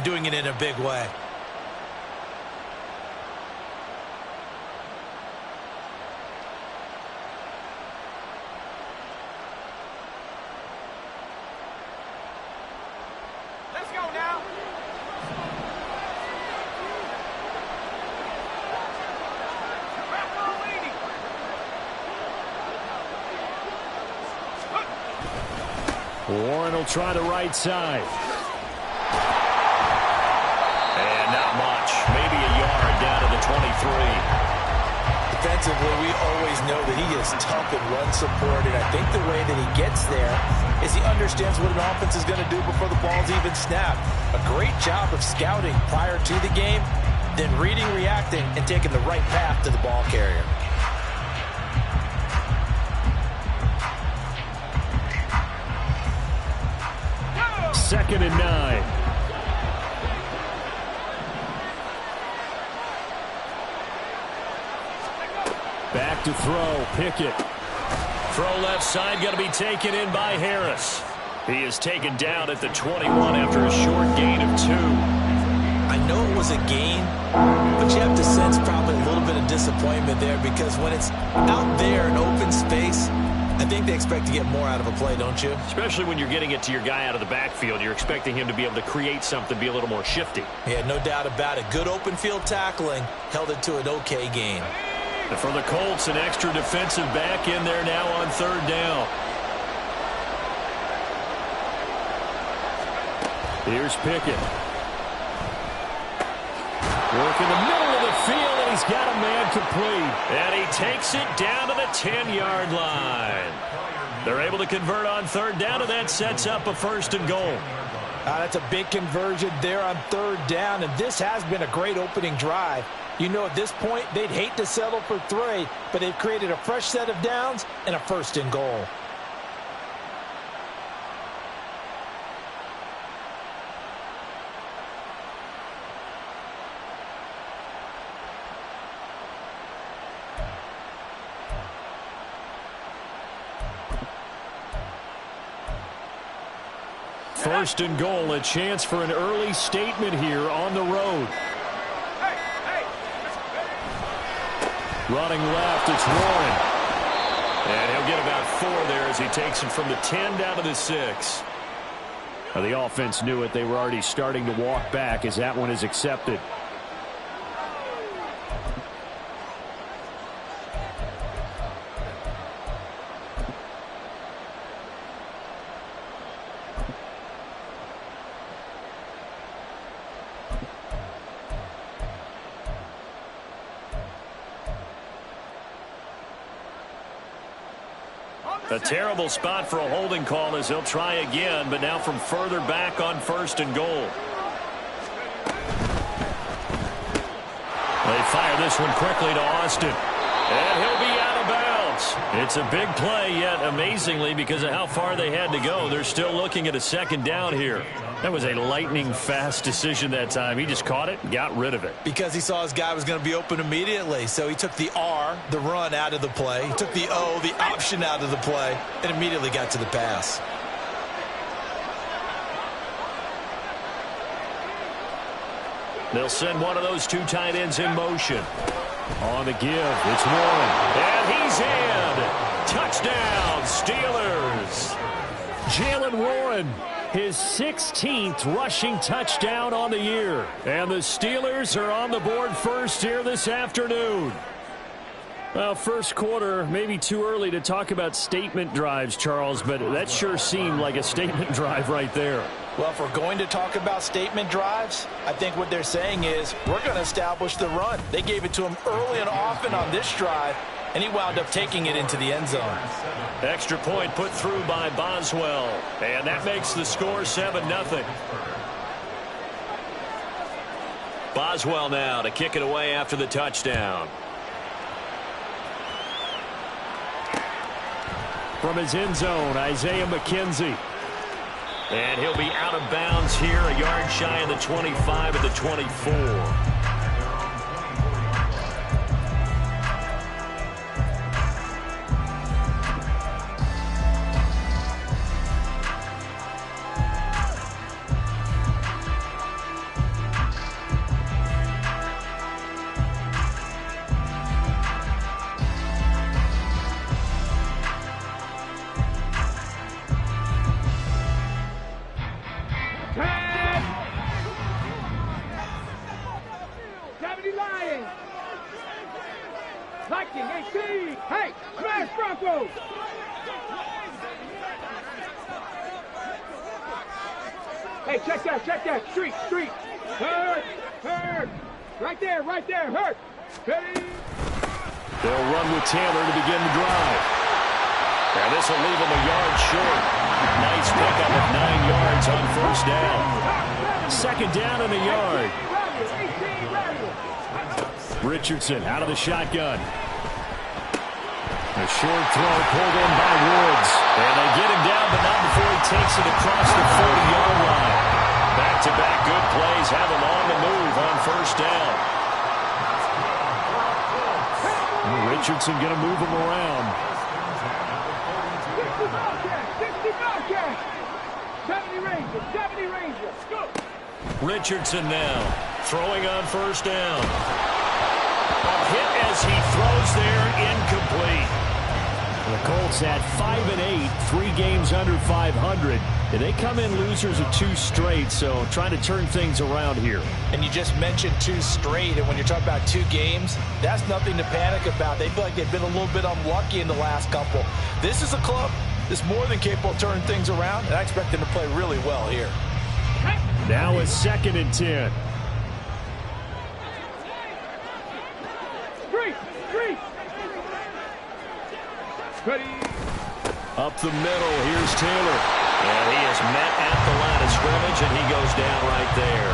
doing it in a big way. Let's go now. Warren will try the right side. And not much. Maybe a yard down to the 23. Defensively, we always know that he is tough in run support, and I think the way that he gets there is he understands what an offense is going to do before the ball's even snapped. A great job of scouting prior to the game, then reading, reacting, and taking the right path to the ball carrier. Second and 9. Back to throw. Pickett. Throw left side, going to be taken in by Harris. He is taken down at the 21 after a short gain of 2. I know it was a gain, but you have to sense probably a little bit of disappointment there, because when it's out there in open space, I think they expect to get more out of a play, don't you? Especially when you're getting it to your guy out of the backfield. You're expecting him to be able to create something, be a little more shifty. Yeah, no doubt about it. Good open field tackling held it to an okay gain. And for the Colts, an extra defensive back in there now on third down. Here's Pickett. Work in the middle of the field, and he's got a man complete. And he takes it down to the 10-yard line. They're able to convert on third down, and that sets up a first and goal. That's a big conversion there on third down, and this has been a great opening drive. You know, at this point, they'd hate to settle for 3, but they've created a fresh set of downs and a first and goal. First and goal, a chance for an early statement here on the road. Running left, it's Warren. And he'll get about 4 there as he takes it from the 10 down to the 6. Now, the offense knew it. They were already starting to walk back as that one is accepted. A terrible spot for a holding call as he'll try again, but now from further back on first and goal. They fire this one quickly to Austin. And he'll be out of bounds. It's a big play, yet amazingly, because of how far they had to go, they're still looking at a second down here. That was a lightning-fast decision that time. He just caught it and got rid of it. Because he saw his guy was going to be open immediately. So he took the R, the run, out of the play. He took the O, the option, out of the play, and immediately got to the pass. They'll send one of those 2 tight ends in motion. On the give, it's Warren. And he's in. Touchdown, Steelers. Jalen Warren, his 16th rushing touchdown on the year. And the Steelers are on the board first here this afternoon. Well, first quarter, maybe too early to talk about statement drives, Charles, but that sure seemed like a statement drive right there. Well, if we're going to talk about statement drives, I think what they're saying is we're going to establish the run. They gave it to him early and often on this drive, and he wound up taking it into the end zone. Extra point put through by Boswell, and that makes the score 7-0. Boswell now to kick it away after the touchdown. From his end zone, Isaiah McKenzie. And he'll be out of bounds here, a yard shy of the 25 at the 24. Attacking, 18. Hey, smash Broncos. Hey, check that. Street. Hurt. Right there, hurt. Ready? They'll run with Taylor to begin the drive. And this will leave him a yard short. Nice pickup of 9 yards on first down. Second down and a yard. Richardson out of the shotgun. A short throw pulled in by Woods. And they get him down, but not before he takes it across the 40-yard line. Back-to-back good plays have him on the move on first down. Richardson going to move him around. 60 Bobcats. 70 Rangers. Go. Richardson now throwing on first down. A hit as he throws there, incomplete. The Colts at 5-8, 3 games under 500. And they come in losers of 2 straight, so trying to turn things around here. And you just mentioned 2 straight, and when you're talking about 2 games, that's nothing to panic about. They feel like they've been a little bit unlucky in the last couple. This is a club that's more than capable of turning things around, and I expect them to play really well here. Now it's 2nd and 10. Three. Ready. Up the middle, here's Taylor. And he is met at the line of scrimmage, and he goes down right there.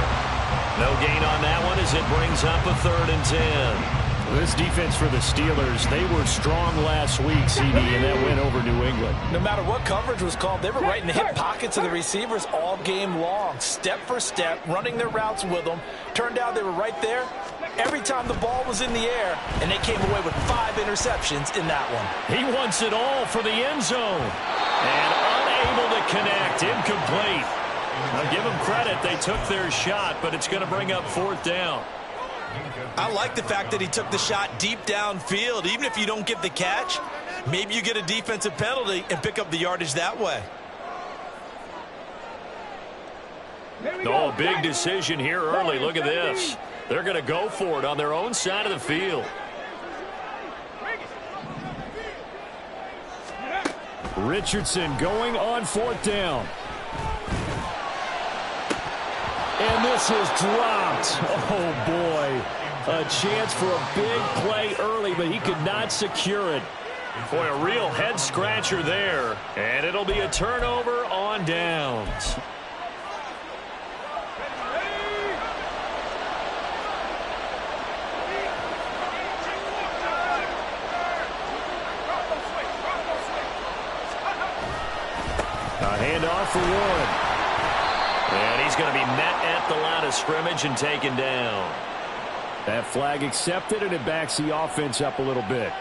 No gain on that one as it brings up a 3rd and 10. This defense for the Steelers, they were strong last week, CD, and that went over New England. No matter what coverage was called, they were right in the hip pockets of the receivers all game long, step for step, running their routes with them. Turned out they were right there every time the ball was in the air, and they came away with 5 interceptions in that one. He wants it all for the end zone. And unable to connect, incomplete. I'll give them credit, they took their shot, but it's going to bring up 4th down. I like the fact that he took the shot deep downfield. Even if you don't get the catch, maybe you get a defensive penalty and pick up the yardage that way. Oh, big decision here early. Look at this. They're going to go for it on their own side of the field. Richardson going on 4th down. And this is dropped. Oh, boy. A chance for a big play early, but he could not secure it. Boy, a real head-scratcher there. And it'll be a turnover on downs. A handoff for Warren. And he's going to be met at the line of scrimmage and taken down. That flag accepted, and it backs the offense up a little bit.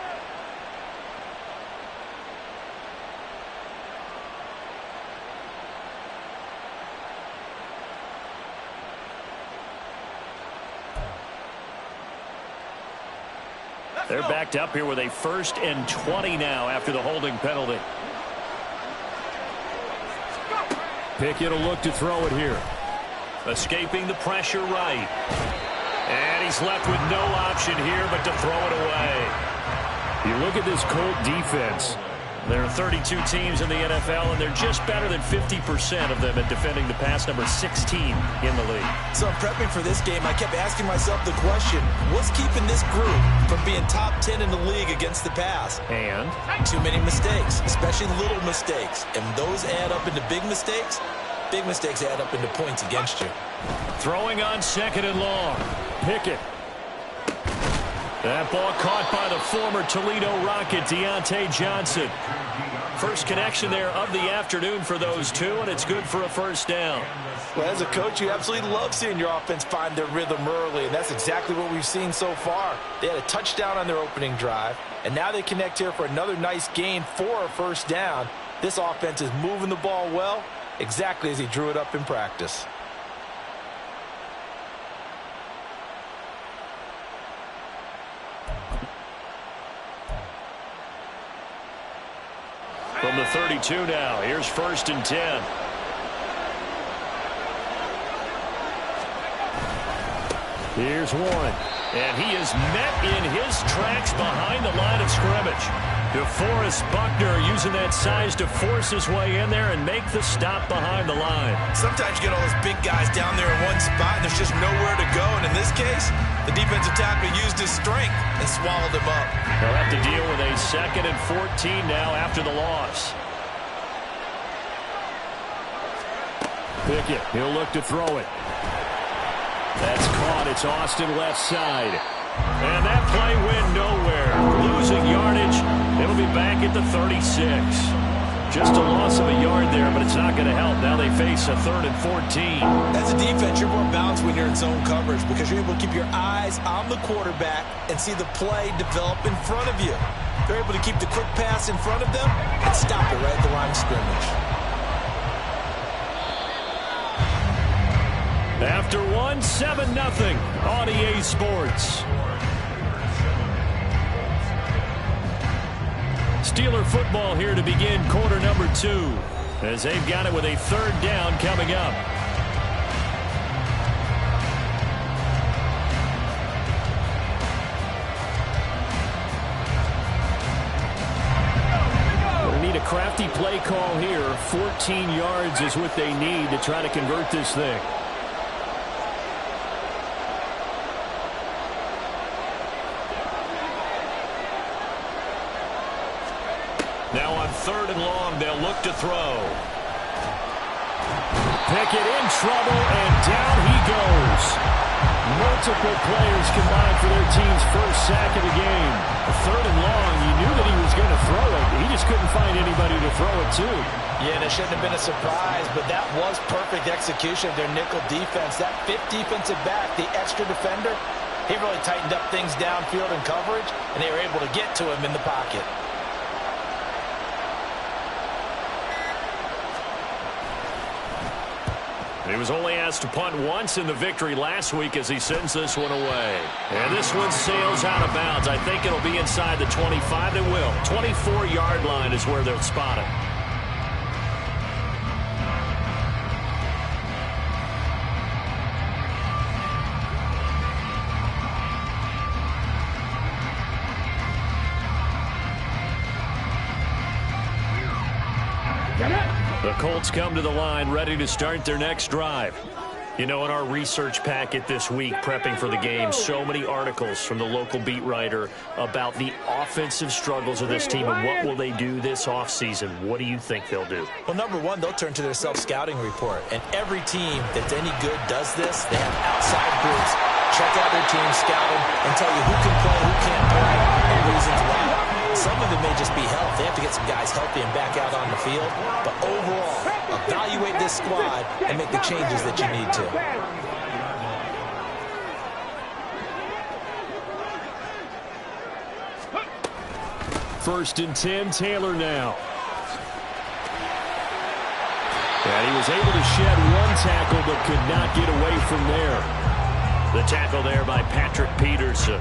They're backed up here with a 1st and 20 now after the holding penalty. Pickett will look to throw it here. Escaping the pressure right. And he's left with no option here but to throw it away. You look at this Colt defense. There are 32 teams in the NFL, and they're just better than 50% of them at defending the pass, number 16 in the league. So I'm prepping for this game. I kept asking myself the question, what's keeping this group from being top 10 in the league against the pass? And? Too many mistakes, especially little mistakes. And those add up into big mistakes. Big mistakes add up into points against you. Throwing on 2nd and long. Pickett. That ball caught by the former Toledo Rocket, Deontay Johnson. First connection there of the afternoon for those two, and it's good for a 1st down. Well, as a coach, you absolutely love seeing your offense find their rhythm early, and that's exactly what we've seen so far. They had a touchdown on their opening drive, and now they connect here for another nice gain for a 1st down. This offense is moving the ball well, exactly as he drew it up in practice. From the 32 now, here's 1st and 10. Here's Warren. And he is met in his tracks behind the line of scrimmage. DeForest Buckner using that size to force his way in there and make the stop behind the line. Sometimes you get all those big guys down there in one spot, and there's just nowhere to go. And in this case, the defensive tackle used his strength and swallowed him up. They'll have to deal with a 2nd and 14 now after the loss. Pickett, he'll look to throw it. That's caught. It's Austin left side. And that play went nowhere. Losing yardage. It'll be back at the 36. Just a loss of a yard there, but it's not going to help. Now they face a 3rd and 14. As a defense, you're more balanced when you're in zone coverage because you're able to keep your eyes on the quarterback and see the play develop in front of you. They're able to keep the quick pass in front of them and stop it right at the line of scrimmage. After one, 7-0 on EA Sports. Steeler football here to begin quarter number 2 as they've got it with a 3rd down coming up. They need a crafty play call here. 14 yards is what they need to try to convert this thing. Now on 3rd and long, they'll look to throw. Pickett in trouble, and down he goes. Multiple players combined for their team's first sack of the game. 3rd and long, you knew that he was going to throw it. He just couldn't find anybody to throw it to. Yeah, and it shouldn't have been a surprise, but that was perfect execution of their nickel defense. That 5th defensive back, the extra defender, he really tightened up things downfield in coverage, and they were able to get to him in the pocket. He was only asked to punt once in the victory last week as he sends this one away. And this one sails out of bounds. I think it'll be inside the 25. It will. 24-yard line is where they'll spot it. The Colts come to the line ready to start their next drive. You know, in our research packet this week, prepping for the game, so many articles from the local beat writer about the offensive struggles of this team and what will they do this offseason. What do you think they'll do? Well, number one, they'll turn to their self-scouting report. And every team that's any good does this. They have outside groups, check out their team, scout them, and tell you who can play, who can't play, and reasons why. Some of it may just be health. They have to get some guys healthy and back out on the field. But overall, evaluate this squad and make the changes that you need to. First and 10, Taylor now. And he was able to shed one tackle but could not get away from there. The tackle there by Patrick Peterson.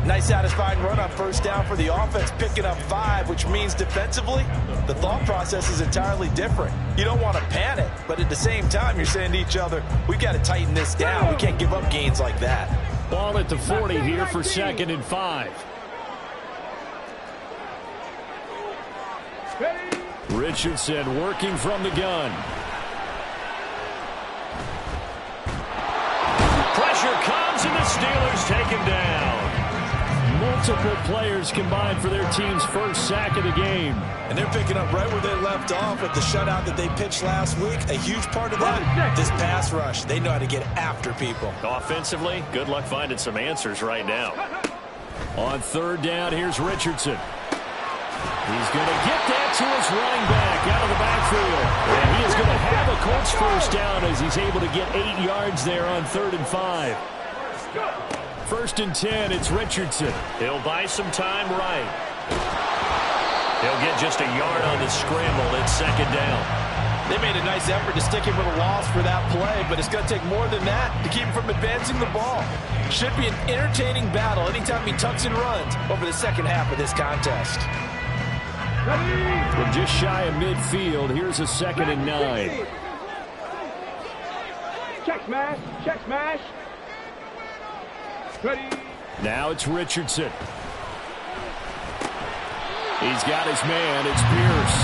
Nice satisfying run on first down for the offense, picking up 5, which means defensively, the thought process is entirely different. You don't want to panic, but at the same time, you're saying to each other, we've got to tighten this down. We can't give up gains like that. Ball at the 40 here for 2nd and 5. Richardson working from the gun. Pressure comes, and the Steelers take him down. Multiple players combined for their team's first sack of the game. And they're picking up right where they left off with the shutout that they pitched last week. A huge part of that, this pass rush. They know how to get after people. Offensively, good luck finding some answers right now. On 3rd down, here's Richardson. He's going to get that to his running back out of the backfield. And he is going to have a Colts first down as he's able to get 8 yards there on 3rd and 5. 1st and 10, it's Richardson. He'll buy some time right. He'll get just a yard on the scramble. It's 2nd down. They made a nice effort to stick him with a loss for that play, but it's going to take more than that to keep him from advancing the ball. Should be an entertaining battle anytime he tucks and runs over the second half of this contest. From just shy of midfield, here's a 2nd and 9. Check smash, check smash. Ready. Now it's Richardson. He's got his man. It's Pierce.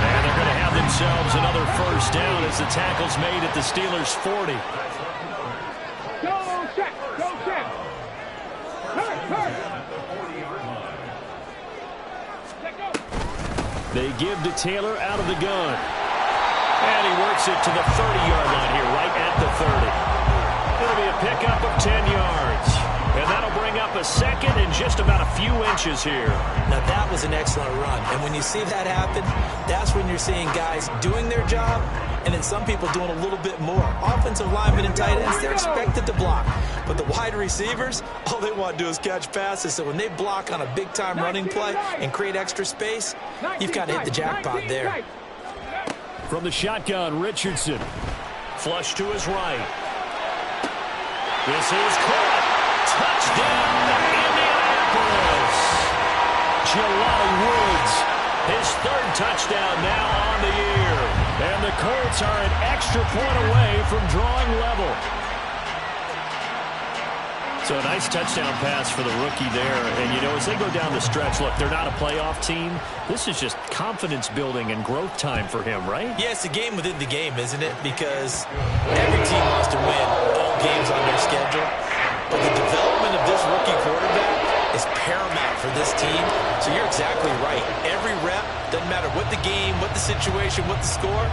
And they're going to have themselves another first down as the tackle's made at the Steelers' 40. Go check. Go check. Hurt. Let go. They give to Taylor out of the gun. And he works it to the 30-yard line here, right at the 30. It'll be a pickup of 10 yards. And that'll bring up a second and just about a few inches here. Now, that was an excellent run. And when you see that happen, that's when you're seeing guys doing their job and then some people doing a little bit more. Offensive linemen and tight ends, they're expected to block. But the wide receivers, all they want to do is catch passes. So when they block on a big-time running play and create extra space, you've got to hit the jackpot there. From the shotgun, Richardson. Flush to his right. This is caught. Touchdown, Indianapolis. Jelani Woods, his third touchdown now on the year. And the Colts are an extra point away from drawing level. So a nice touchdown pass for the rookie there. And, you know, as they go down the stretch, look, they're not a playoff team. This is just confidence building and growth time for him, right? Yeah, it's a game within the game, isn't it? Because every team wants to win all games on their schedule. But the development of this rookie quarterback is paramount for this team. So you're exactly right. Every rep, doesn't matter what the game, what the situation, what the score,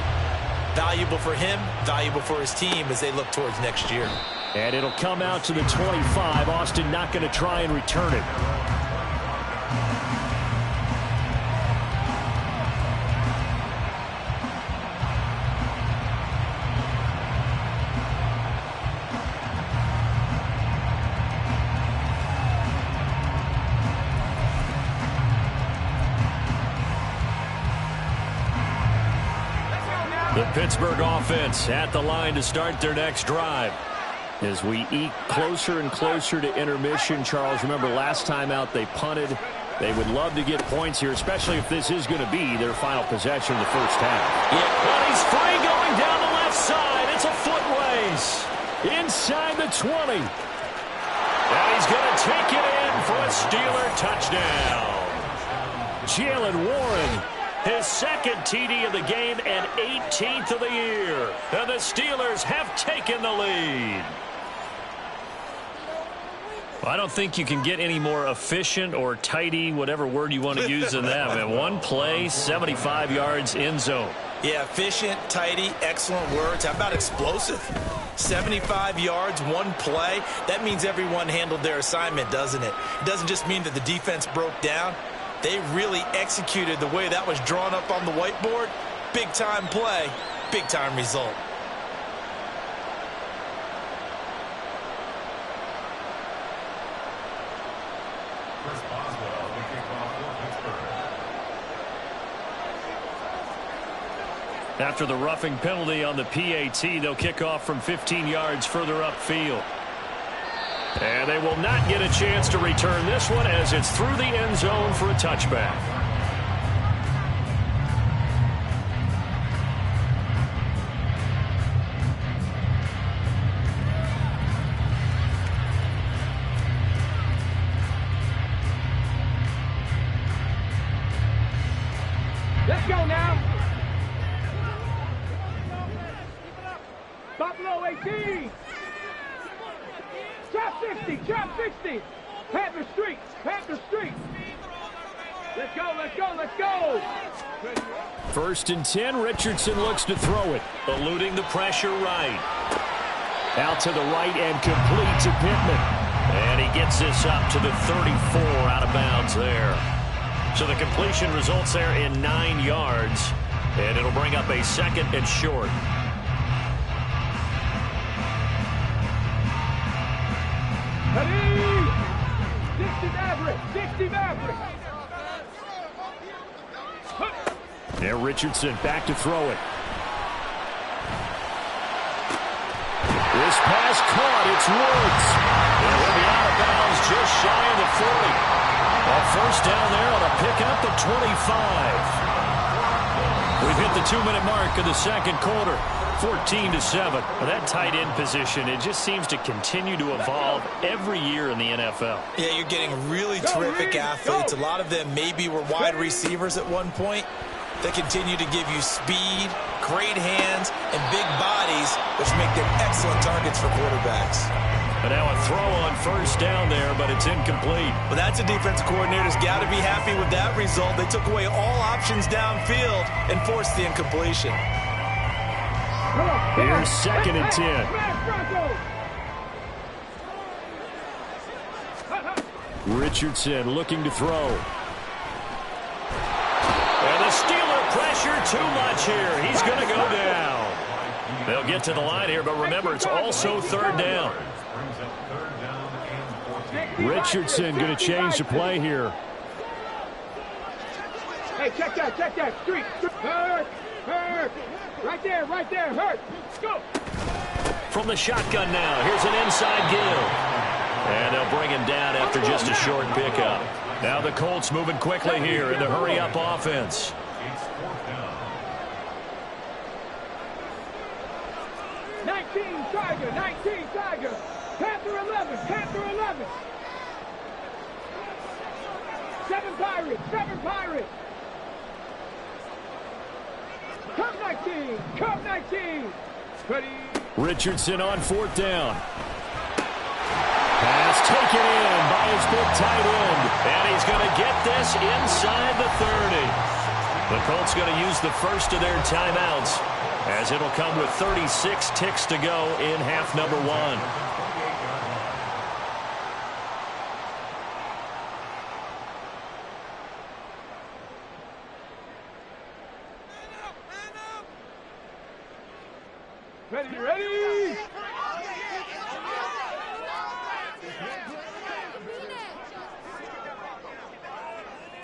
valuable for him, valuable for his team as they look towards next year. And it'll come out to the 25. Austin not going to try and return it. The Pittsburgh offense at the line to start their next drive. As we eke closer and closer to intermission, Charles, remember last time out they punted. They would love to get points here, especially if this is going to be their final possession of the first half. Yeah, But he's free going down the left side. It's a foot race. Inside the 20. And he's going to take it in for a Steeler touchdown. Jalen Warren, his second TD of the game and 18th of the year. And the Steelers have taken the lead. Well, I don't think you can get any more efficient or tidy, whatever word you want to use in that. And one play, 75 yards in zone. Yeah, efficient, tidy, excellent words. How about explosive? 75 yards, one play. That means everyone handled their assignment, doesn't it? It doesn't just mean that the defense broke down. They really executed the way that was drawn up on the whiteboard. Big-time play, big-time result. After the roughing penalty on the PAT, they'll kick off from 15 yards further upfield. And they will not get a chance to return this one as it's through the end zone for a touchback. Let's go now. Buffalo 18. Trap 60, trap 60. Panther Street, Panther Street. Let's go, let's go, let's go. First and 10, Richardson looks to throw it. Eluding the pressure right. Out to the right and complete to Pittman. And he gets this up to the 34 out of bounds there. So the completion results there in 9 yards. And it'll bring up a second and short. Ready? 60 Maverick, 60 Maverick. There, Richardson back to throw it. This pass caught. It's Woods. And he'll be out of bounds just shy of the 40. A first down there on a pickup at 25. We've hit the 2-minute mark of the second quarter. 14-7. Well, that tight end position, it just seems to continue to evolve every year in the NFL. Yeah, you're getting really terrific athletes. A lot of them maybe were wide receivers at one point. They continue to give you speed, great hands, and big bodies, which make them excellent targets for quarterbacks. But now a throw on first down there, but it's incomplete. Well, that's a defensive coordinator's got to be happy with that result. They took away all options downfield and forced the incompletion. Here's 2nd and 10. Richardson looking to throw. And the Steeler pressure too much here. He's going to go down. They'll get to the line here, but remember, it's also 3rd down. Richardson going to change the play here. Hey, check that. Street. Hurt. Right there, hurt. Go. From the shotgun now, here's an inside give. And they'll bring him down after just a short pickup. Now the Colts moving quickly here in the hurry-up offense. Tiger. Panther 11. 7 Pirates. Come 19. Ready. Richardson on 4th down. Pass taken in by his big tight end. And he's going to get this inside the 30. The Colts going to use the first of their timeouts, as it'll come with 36 ticks to go in half number 1. Ready.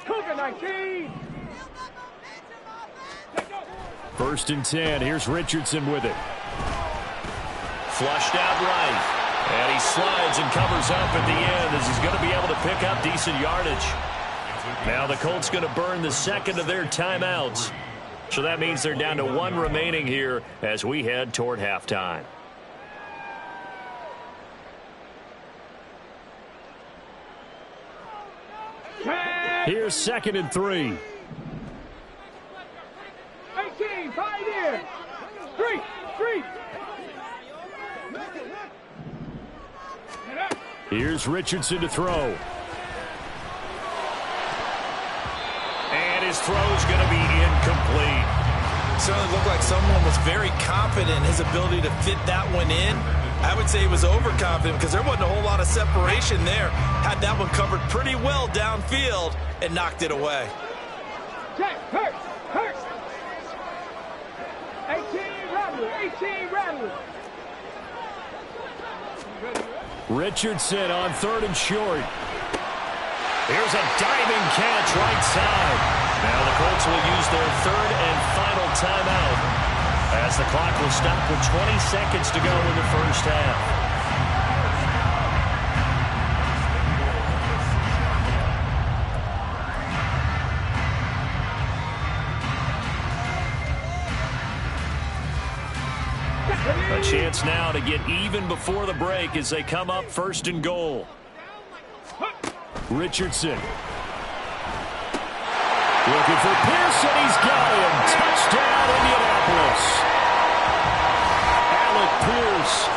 Cougar 19. 1st and 10. Here's Richardson with it. Flushed out right. And he slides and covers up at the end as he's going to be able to pick up decent yardage. Now the Colts going to burn the 2nd of their timeouts. So that means they're down to 1 remaining here as we head toward halftime. Here's 2nd and 3. 18, pioneer. Street. Here's Richardson to throw. And his throw's going to be incomplete. Certainly looked like someone was very confident in his ability to fit that one in. I would say he was overconfident because there wasn't a whole lot of separation there. Had that one covered pretty well downfield and knocked it away. Check, hurt. 18 Rattler. Richardson on 3rd and short. Here's a diving catch right side. Now the Colts will use their 3rd and final timeout as the clock will stop with 20 seconds to go in the first half. A chance now to get even before the break as they come up 1st and goal. Richardson. Looking for Pearson. He's got him. Touchdown, Indianapolis. Alec Pierce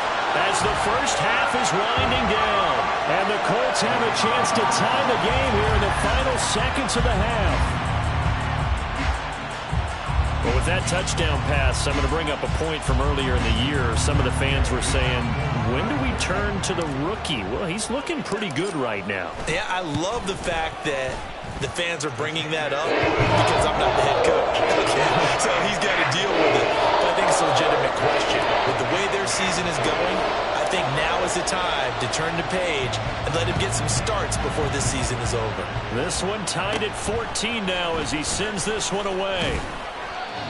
as the first half is winding down. And the Colts have a chance to tie the game here in the final seconds of the half. Well, with that touchdown pass, I'm going to bring up a point from earlier in the year. Some of the fans were saying, when do we turn to the rookie? Well, he's looking pretty good right now. Yeah, I love the fact that the fans are bringing that up because I'm not the head coach. Okay, so he's got to deal with it. But I think it's a legitimate question. With the way their season is going, I think now is the time to turn the page and let him get some starts before this season is over. This one tied at 14 now as he sends this one away.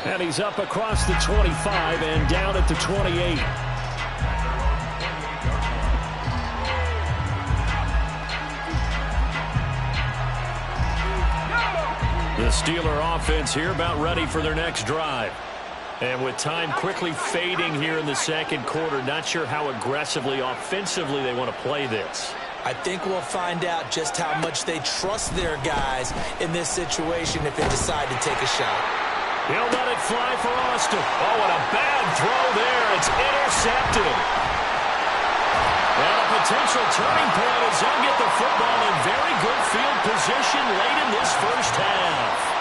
And he's up across the 25 and down at the 28. The Steeler offense here about ready for their next drive. And with time quickly fading here in the second quarter, not sure how aggressively, offensively they want to play this. I think we'll find out just how much they trust their guys in this situation if they decide to take a shot. He'll let it fly for Austin. Oh, and a bad throw there. It's intercepted. And a potential turning point as they'll get the football in very good field position late in this first half.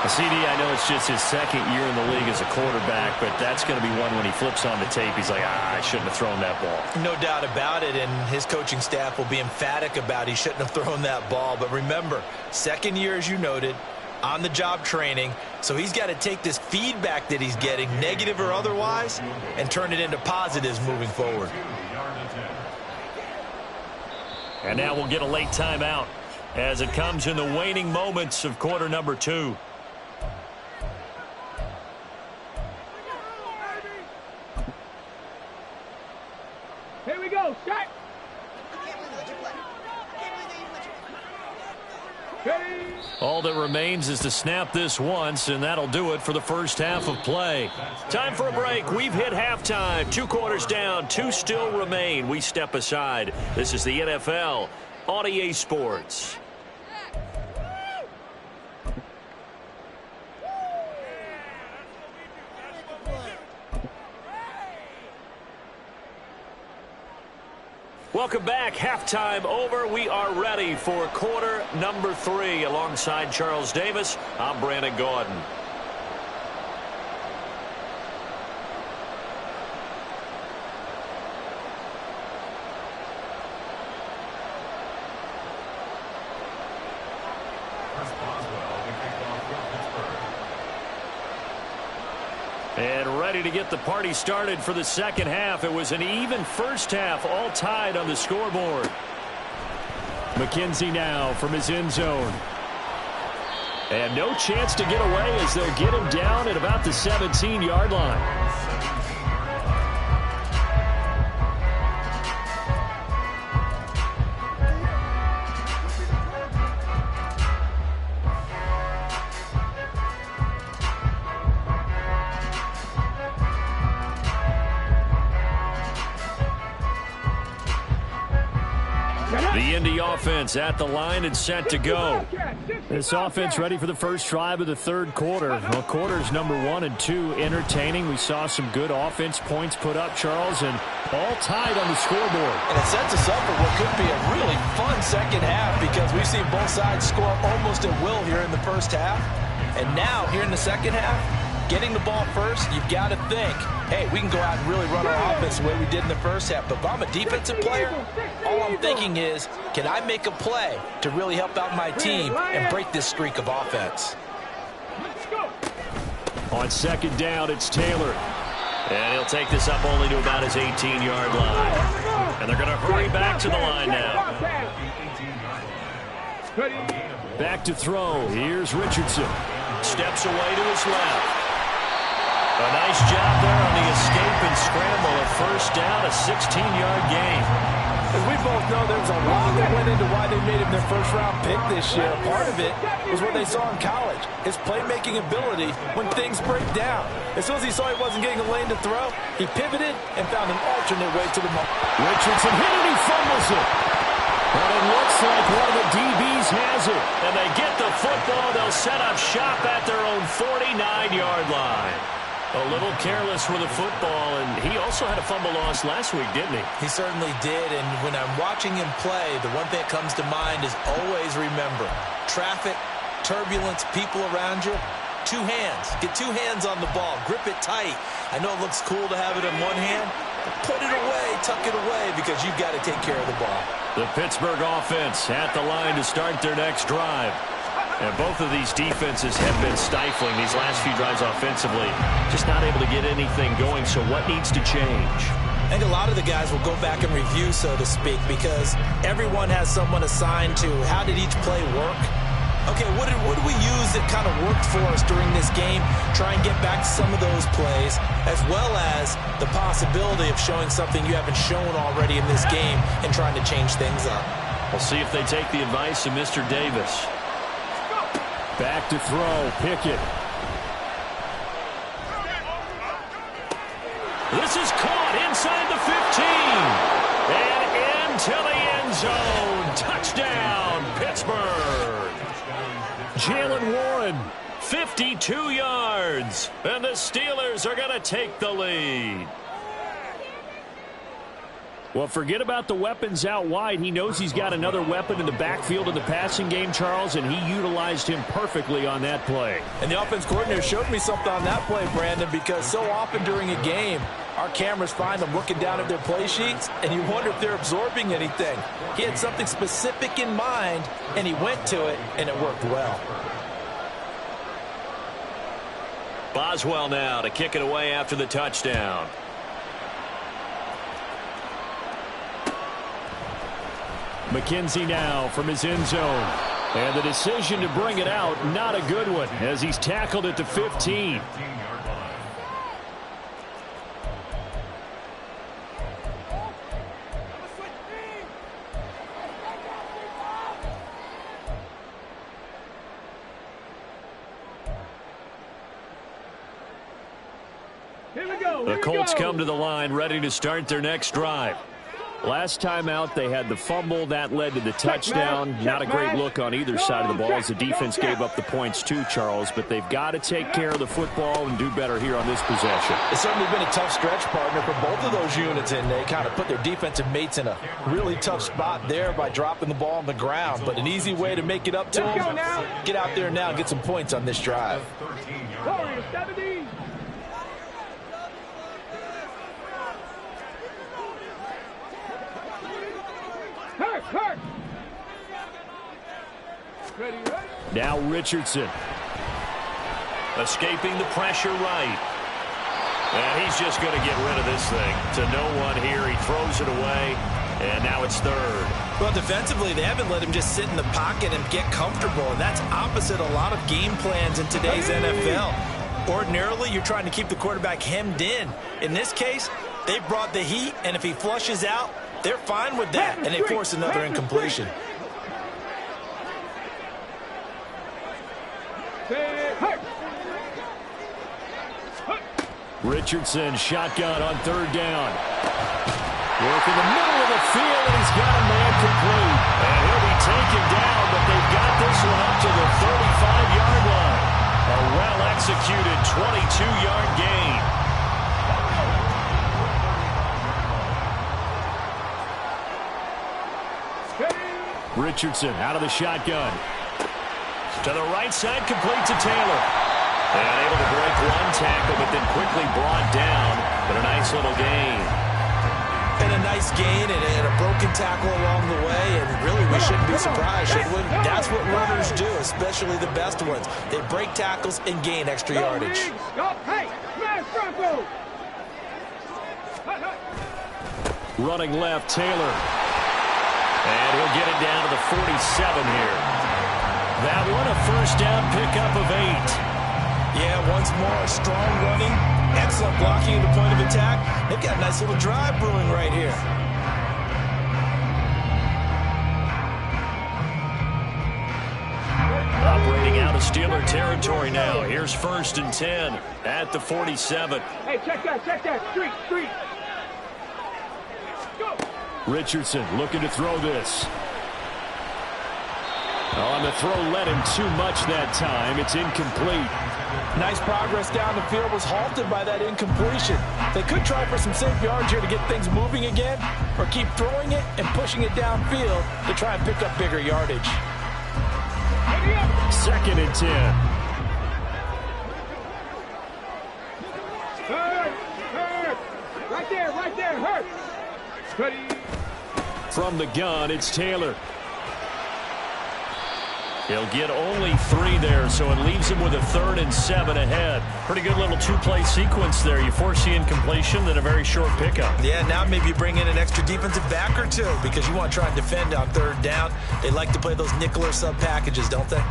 CD, I know it's just his second year in the league as a quarterback, but that's going to be one when he flips on the tape, he's like, I shouldn't have thrown that ball. No doubt about it, and his coaching staff will be emphatic about he shouldn't have thrown that ball. But remember, second year, as you noted, on-the-job training, so he's got to take this feedback that he's getting, negative or otherwise, and turn it into positives moving forward. And now we'll get a late timeout as it comes in the waning moments of quarter number 2. Here we go, shot. All that remains is to snap this once, and that'll do it for the first half of play. Time for a break. We've hit halftime. 2 quarters down, 2 still remain. We step aside. This is the NFL on EA Sports. Welcome back. Halftime over. We are ready for quarter number 3. Alongside Charles Davis, I'm Brandon Gordon. And ready to get the party started for the second half. It was an even first half, all tied on the scoreboard. McKenzie now from his end zone. And no chance to get away as they'll get him down at about the 17-yard line. The Indy offense at the line and set to go. This offense ready for the first drive of the third quarter. Well, quarters number 1 and 2 entertaining. We saw some good offense points put up, Charles, and all tied on the scoreboard. And it sets us up for what could be a really fun second half because we've seen both sides score almost at will here in the first half. And now, here in the second half, getting the ball first, you've got to think, hey, we can go out and really run our offense the way we did in the first half. But if I'm a defensive player, all I'm thinking is, can I make a play to really help out my team and break this streak of offense? On second down, it's Taylor. And he'll take this up only to about his 18-yard line. And they're going to hurry back to the line now. Back to throw. Here's Richardson. Steps away to his left. A nice job there on the escape and scramble. A first down, a 16-yard gain. As we both know, there's a lot that went into why they made him their first-round pick this year. Part of it was what they saw in college, his playmaking ability when things break down. As soon as he saw he wasn't getting a lane to throw, he pivoted and found an alternate way to the ball. Richardson hit it, he fumbles it. But it looks like one of the DBs has it. And they get the football. They'll set up shop at their own 49-yard line. A little careless with the football, and he also had a fumble loss last week, didn't he? He certainly did, and when I'm watching him play, the one thing that comes to mind is always remember, traffic, turbulence, people around you, 2 hands. Get 2 hands on the ball. Grip it tight. I know it looks cool to have it in one hand, but put it away, tuck it away, because you've got to take care of the ball. The Pittsburgh offense at the line to start their next drive. And both of these defenses have been stifling these last few drives offensively. Just not able to get anything going, so what needs to change? I think a lot of the guys will go back and review, so to speak, because everyone has someone assigned to how did each play work. Okay, what did we use that kind of worked for us during this game? Try and get back to some of those plays, as well as the possibility of showing something you haven't shown already in this game and trying to change things up. We'll see if they take the advice of Mr. Davis. Back to throw, Pickett. This is caught inside the 15. And into the end zone. Touchdown, Pittsburgh. Jalen Warren, 52 yards. And the Steelers are going to take the lead. Well, forget about the weapons out wide. He knows he's got another weapon in the backfield in the passing game, Charles, and he utilized him perfectly on that play. And the offense coordinator showed me something on that play, Brandon, because so often during a game, our cameras find them looking down at their play sheets, and you wonder if they're absorbing anything. He had something specific in mind, and he went to it, and it worked well. Boswell now to kick it away after the touchdown. McKenzie now from his end zone. And the decision to bring it out, not a good one, as he's tackled at the 15. The Colts come to the line ready to start their next drive. Last time out, they had the fumble. That led to the touchdown. Not a great look on either side of the ball as the defense gave up the points too, Charles. But they've got to take care of the football and do better here on this possession. It's certainly been a tough stretch, partner, for both of those units, and they kind of put their defensive mates in a really tough spot there by dropping the ball on the ground. But an easy way to make it up to them, get out there now and get some points on this drive. Warriors 70. Hurt. Ready. Now Richardson. Escaping the pressure right. And he's just going to get rid of this thing. To no one here. He throws it away. And now it's third. Well, defensively, they haven't let him just sit in the pocket and get comfortable. And that's opposite a lot of game plans in today's NFL. Ordinarily, you're trying to keep the quarterback hemmed in. In this case, they brought the heat, and if he flushes out, they're fine with that, and they force another incompletion. Richardson, shotgun on third down. Work in the middle of the field, and he's got a man complete. And he'll be taken down, but they've got this one up to the 35-yard line. A well-executed 22-yard gain. Richardson out of the shotgun. To the right side, complete to Taylor. And able to break one tackle, but then quickly brought down. But a nice little gain. And a nice gain and a broken tackle along the way. And really, we shouldn't be surprised, should we? That's what runners do, especially the best ones. They break tackles and gain extra yardage. Hey, smash Bronco! Running left, Taylor. And he'll get it down to the 47 here. That one a first down pickup of 8. Yeah, once more, strong running, excellent blocking at the point of attack. They've got a nice little drive brewing right here. Operating out of Steeler territory now. Here's 1st and 10 at the 47. Hey, check that. Street. Go. Richardson looking to throw this. On the throw, led him too much that time. It's incomplete. Nice progress down the field, was halted by that incompletion. They could try for some safe yards here to get things moving again, or keep throwing it and pushing it downfield to try and pick up bigger yardage. 2nd and 10. Hurt. Right there, hurt. Ready. From the gun, it's Taylor. He'll get only 3 there, so it leaves him with a 3rd and 7 ahead. Pretty good little 2-play sequence there. You force the incompletion, then a very short pickup. Yeah, now maybe you bring in an extra defensive back or two because you want to try and defend on 3rd down. They like to play those nickel or sub packages, don't they?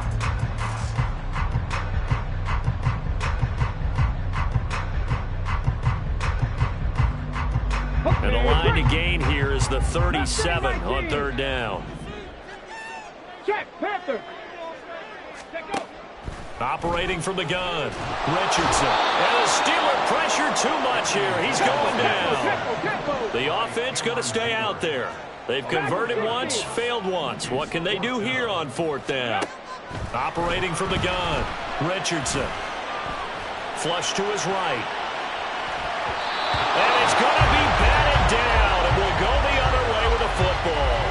And the line to gain here is the 37 on 3rd down. Check, Panther. Operating from the gun, Richardson. And the Steeler pressure too much here. He's going down. The offense going to stay out there. They've converted once, failed once. What can they do here on 4th down? Operating from the gun, Richardson. Flush to his right. And it's going to be batted down, and will go the other way with a football.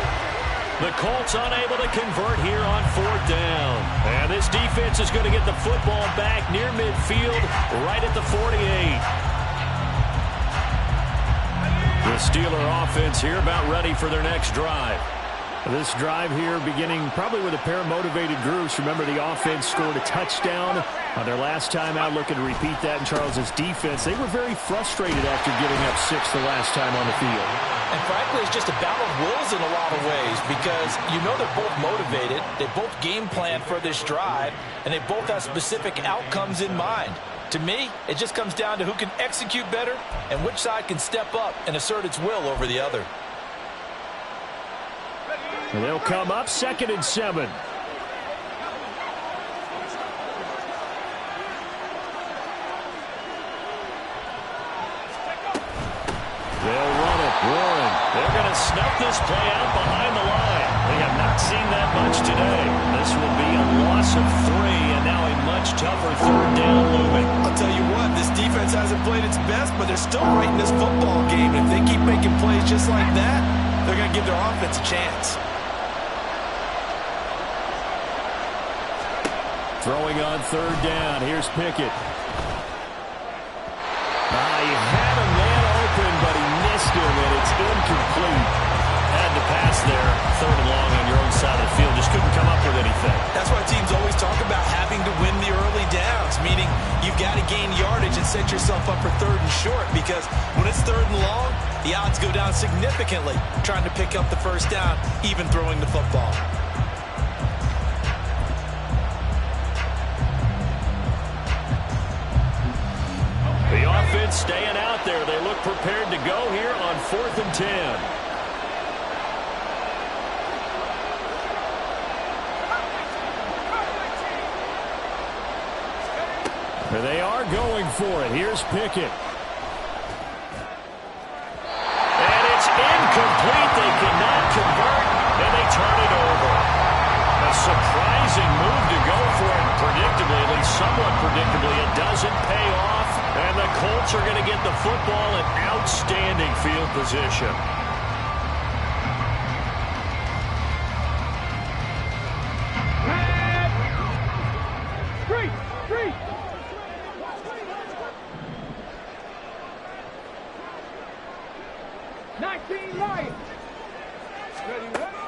The Colts unable to convert here on 4th down. And this defense is going to get the football back near midfield, right at the 48. The Steeler offense here about ready for their next drive. This drive here beginning probably with a pair of motivated groups. Remember, the offense scored a touchdown on their last time out. Looking to repeat that in Charles's defense. They were very frustrated after giving up 6 the last time on the field. And frankly, it's just a battle of wills in a lot of ways because you know they're both motivated. They both game plan for this drive, and they both have specific outcomes in mind. To me, it just comes down to who can execute better and which side can step up and assert its will over the other. And they'll come up 2nd and 7. They'll run it. Warren. They're going to snuff this play out behind the line. They have not seen that much today. This will be a loss of 3, and now a much tougher 3rd down looming. I'll tell you what, this defense hasn't played its best, but they're still right in this football game. If they keep making plays just like that, they're going to give their offense a chance. Throwing on 3rd down. Here's Pickett. He had a man open, but he missed him, and it's incomplete. Had to pass there. 3rd and long on your own side of the field. Just couldn't come up with anything. That's why teams always talk about having to win the early downs, meaning you've got to gain yardage and set yourself up for 3rd and short, because when it's 3rd and long, the odds go down significantly trying to pick up the 1st down, even throwing the football. The offense staying out there. They look prepared to go here on 4th and 10. There they are going for it. Here's Pickett. And it's incomplete. They cannot convert, and they turn it over. A surprising move to go for it. Predictably, at least somewhat predictably, it doesn't pay off. And the Colts are going to get the football in outstanding field position. Three.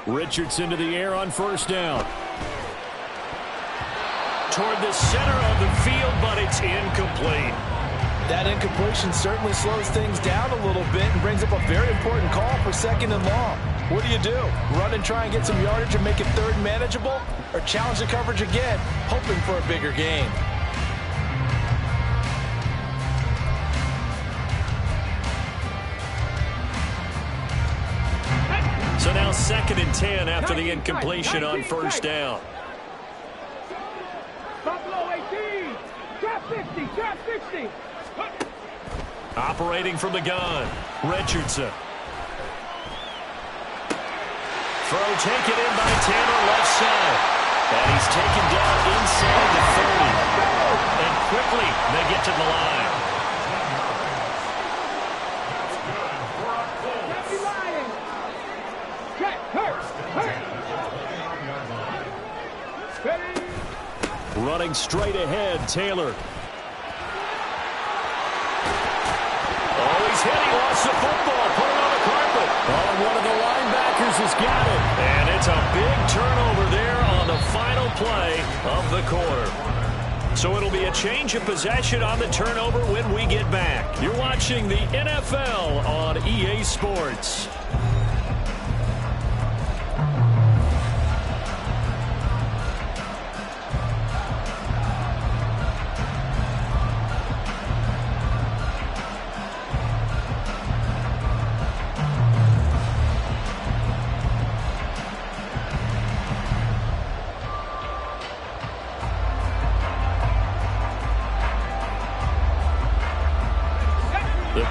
Richardson to the air on 1st down. Toward the center of the field, but it's incomplete. That incompletion certainly slows things down a little bit and brings up a very important call for 2nd and long. What do? Run and try and get some yardage and make it 3rd manageable? Or challenge the coverage again, hoping for a bigger gain? So now 2nd and 10 after the incompletion on 1st down. Buffalo 18. Trap 60. Trap 60. Operating from the gun, Richardson. Throw taken in by Tanner left side. And he's taken down inside the 30. And quickly they get to the line. Running straight ahead, Taylor. Oh, he's hit. He lost the football. Put it on the carpet. Oh, one of the linebackers has got it. And it's a big turnover there on the final play of the quarter. So it'll be a change of possession on the turnover when we get back. You're watching the NFL on EA Sports.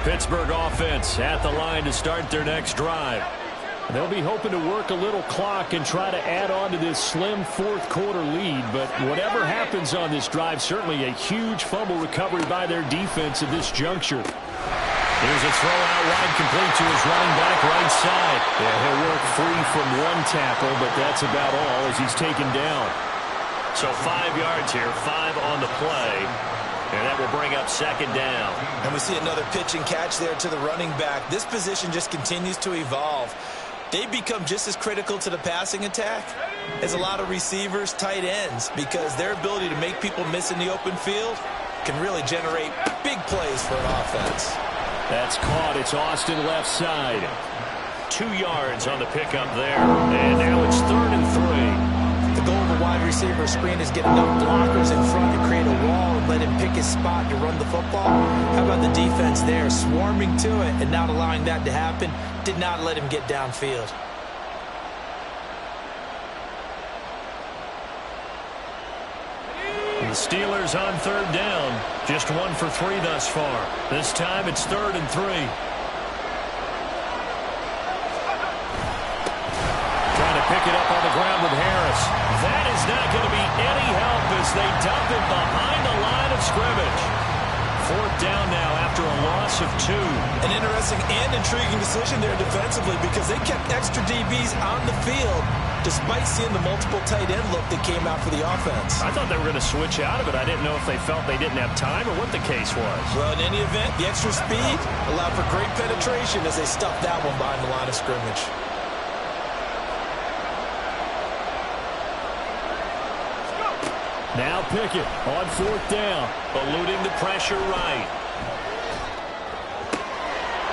Pittsburgh offense at the line to start their next drive. They'll be hoping to work a little clock and try to add on to this slim fourth-quarter lead. But whatever happens on this drive, certainly a huge fumble recovery by their defense at this juncture. Here's a throw out wide, complete to his running back right side. Yeah, he'll work free from one tackle, but that's about all as he's taken down. So 5 yards here, 5 on the play. And that will bring up second down. And we see another pitch and catch there to the running back. This position just continues to evolve. They become just as critical to the passing attack as a lot of receivers, tight ends, because their ability to make people miss in the open field can really generate big plays for an offense. That's caught. It's Austin left side. 2 yards on the pickup there. And now it's 3rd and 3. The goal of a wide receiver screen is get enough blockers in front to create a wall and let him pick his spot to run the football. How about the defense there, swarming to it and not allowing that to happen? Did not let him get downfield. The Steelers on 3rd down. Just 1 for 3 thus far. This time it's 3rd and 3. Trying to pick it up on the ground with Harris. That is not going to be any help as they dump it behind the line of scrimmage. 4th down now after a loss of 2. An interesting and intriguing decision there defensively because they kept extra DBs on the field despite seeing the multiple tight end look that came out for the offense. I thought they were going to switch out of it. I didn't know if they felt they didn't have time or what the case was. Well, in any event, the extra speed allowed for great penetration as they stuffed that one behind the line of scrimmage. Now Pickett on 4th down, eluding the pressure right.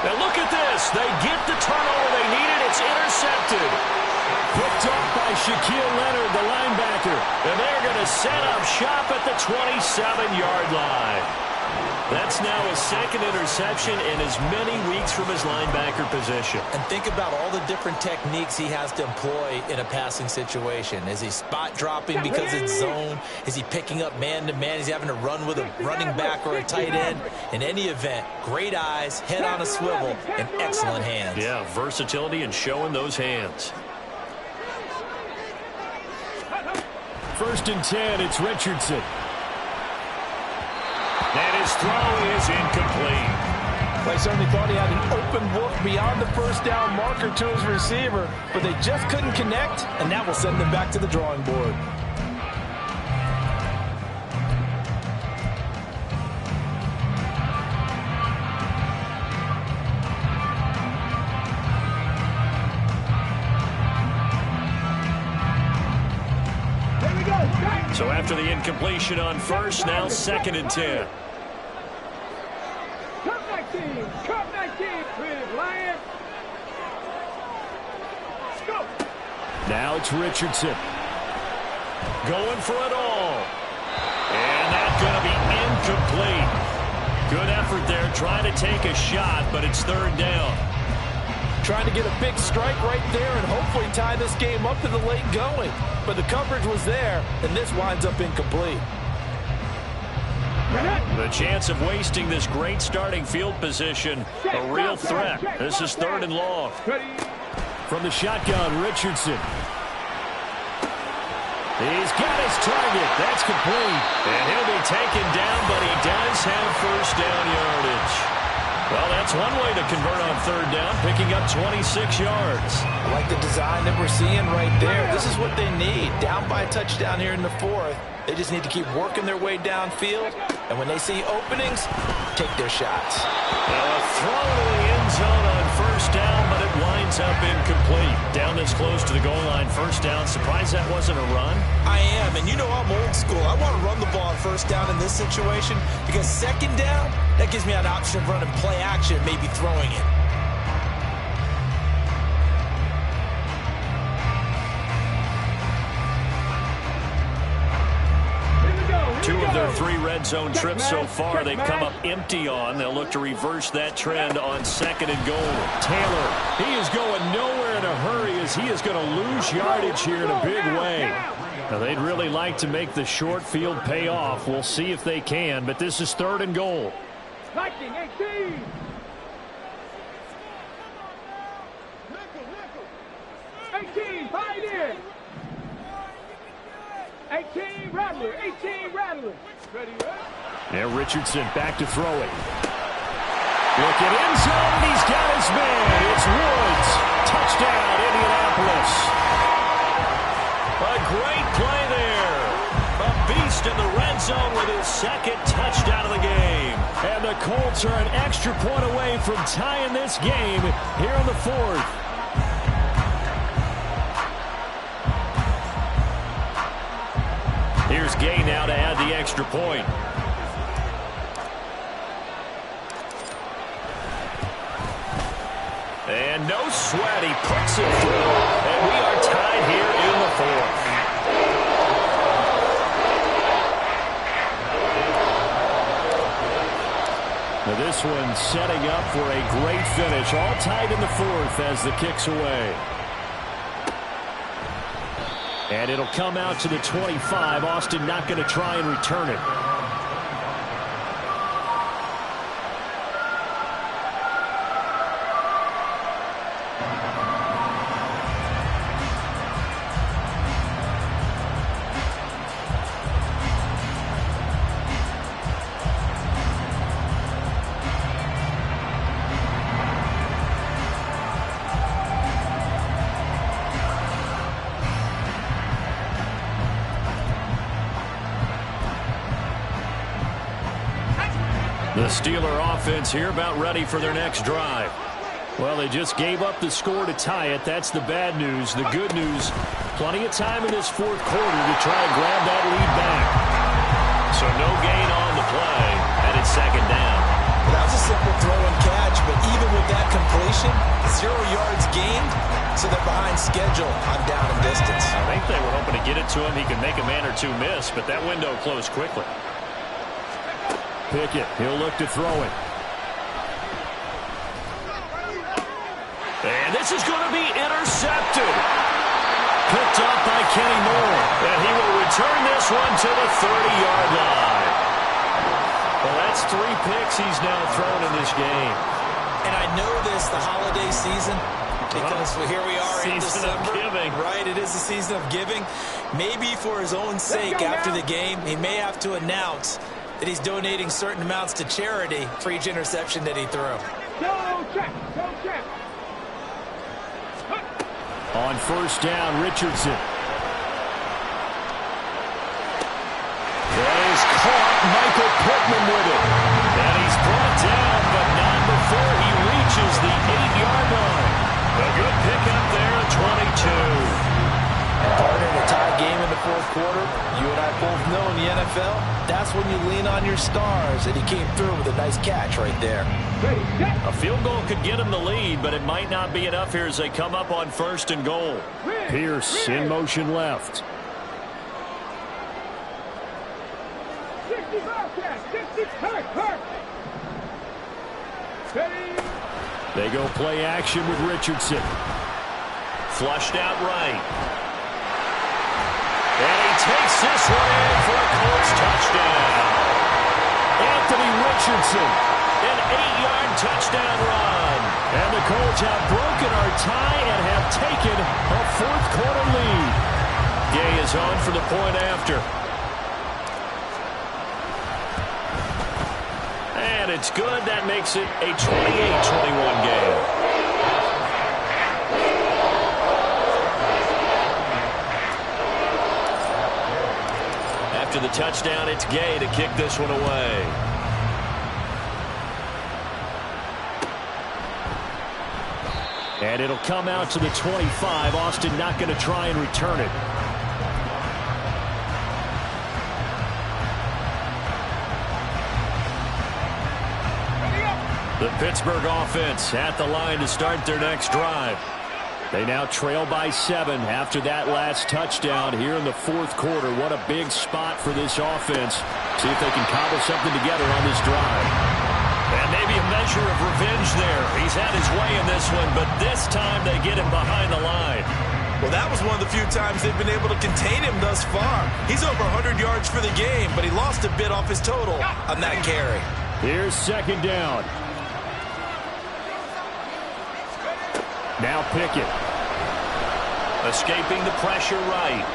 Now look at this. They get the turnover they needed. It's intercepted. Picked up by Shaquille Leonard, the linebacker. And they're going to set up shop at the 27-yard line. That's now his 2nd interception in as many weeks from his linebacker position. And think about all the different techniques he has to employ in a passing situation. Is he spot dropping because it's zone? Is he picking up man-to-man? Is he having to run with a running back or a tight end? In any event, great eyes, head on a swivel, and excellent hands. Yeah, versatility and showing those hands. 1st and 10, it's Richardson. And his throw is incomplete. They certainly thought he had an open look beyond the 1st down marker to his receiver, but they just couldn't connect, and that will send them back to the drawing board. So after the incompletion on 1st, now 2nd and 10. Cut 19, Lions. Go. Now it's Richardson. Going for it all. And that's going to be incomplete. Good effort there, trying to take a shot, but it's 3rd down. Trying to get a big strike right there and hopefully tie this game up in the late going. But the coverage was there, and this winds up incomplete. The chance of wasting this great starting field position, a real threat. This is 3rd and long. From the shotgun, Richardson. He's got his target. That's complete. And he'll be taken down, but he does have 1st down yardage. Well, that's one way to convert on 3rd down, picking up 26 yards. I like the design that we're seeing right there. This is what they need. Down by a touchdown here in the 4th. They just need to keep working their way downfield. And when they see openings, take their shots. A throw to the end zone on 1st down, but it winds up incomplete. Down this close to the goal line, 1st down. Surprised that wasn't a run? I am, and you know I'm old school. I want to run the ball on 1st down in this situation because 2nd down, that gives me an option of running play action, maybe throwing it. Two of their 3 red zone trips so far, they've come up empty on. They'll look to reverse that trend on 2nd and goal. Taylor, he is going nowhere in a hurry as he is going to lose yardage here in a big way. Now, they'd really like to make the short field pay off. We'll see if they can, but this is 3rd and goal. Viking 18. 18, Pioneer. 18, Rattler. 18, Rattler. Ready, ready. Now Richardson back to throw it. Look at end zone, and he's got his man. It's Woods. Touchdown, Indianapolis. A great play there. A beast in the red zone with his second touchdown of the game. And the Colts are an extra point away from tying this game here in the fourth. Here's Gay now to add the extra point. And no sweat, he puts it through. And we are tied here in the fourth. Now this one setting up for a great finish. All tied in the fourth as the kick's away. And it'll come out to the 25. Austin not going to try and return it. The Steeler offense here about ready for their next drive. Well, they just gave up the score to tie it. That's the bad news. The good news, plenty of time in this fourth quarter to try and grab that lead back. So no gain on the play, and it's second down. Well, that was a simple throw and catch, but even with that completion, 0 yards gained, so they're behind schedule on down and distance. I think they were hoping to get it to him. He could make a man or two miss, but that window closed quickly. Pickett, he'll look to throw it. And this is going to be intercepted. Picked up by Kenny Moore. And he will return this one to the 30-yard line. Well, that's 3 picks he's now thrown in this game. And I know this, the holiday season, because here we are in December. Season of giving. Right, it is the season of giving. Maybe for his own sake after the game, he may have to announce that he's donating certain amounts to charity for each interception that he threw. Go check. Go check. On first down, Richardson. That is caught. Michael Pittman with it. And he's brought down, but not before he reaches the 8-yard line. A good pickup there at 22. Partner in a tie game in the fourth quarter, you and I both know in the NFL, that's when you lean on your stars, and he came through with a nice catch right there. Ready, set. A field goal could get him the lead, but it might not be enough here as they come up on first and goal. Pierce in motion left. 60 Bobcat. 60 hurt. Ready. They go play action with Richardson. Flushed out right. And he takes this one in for a Colts touchdown. Anthony Richardson, an 8-yard touchdown run. And the Colts have broken our tie and have taken a fourth quarter lead. Gay is on for the point after. And it's good. That makes it a 28-21 game. After the touchdown, it's Gay to kick this one away. And it'll come out to the 25. Austin not going to try and return it. The Pittsburgh offense at the line to start their next drive. They now trail by 7 after that last touchdown here in the fourth quarter. What a big spot for this offense. See if they can cobble something together on this drive. And maybe a measure of revenge there. He's had his way in this one, but this time they get him behind the line. Well, that was one of the few times they've been able to contain him thus far. He's over 100 yards for the game, but he lost a bit off his total on that carry. Here's second down. Now Pickett. Escaping the pressure right.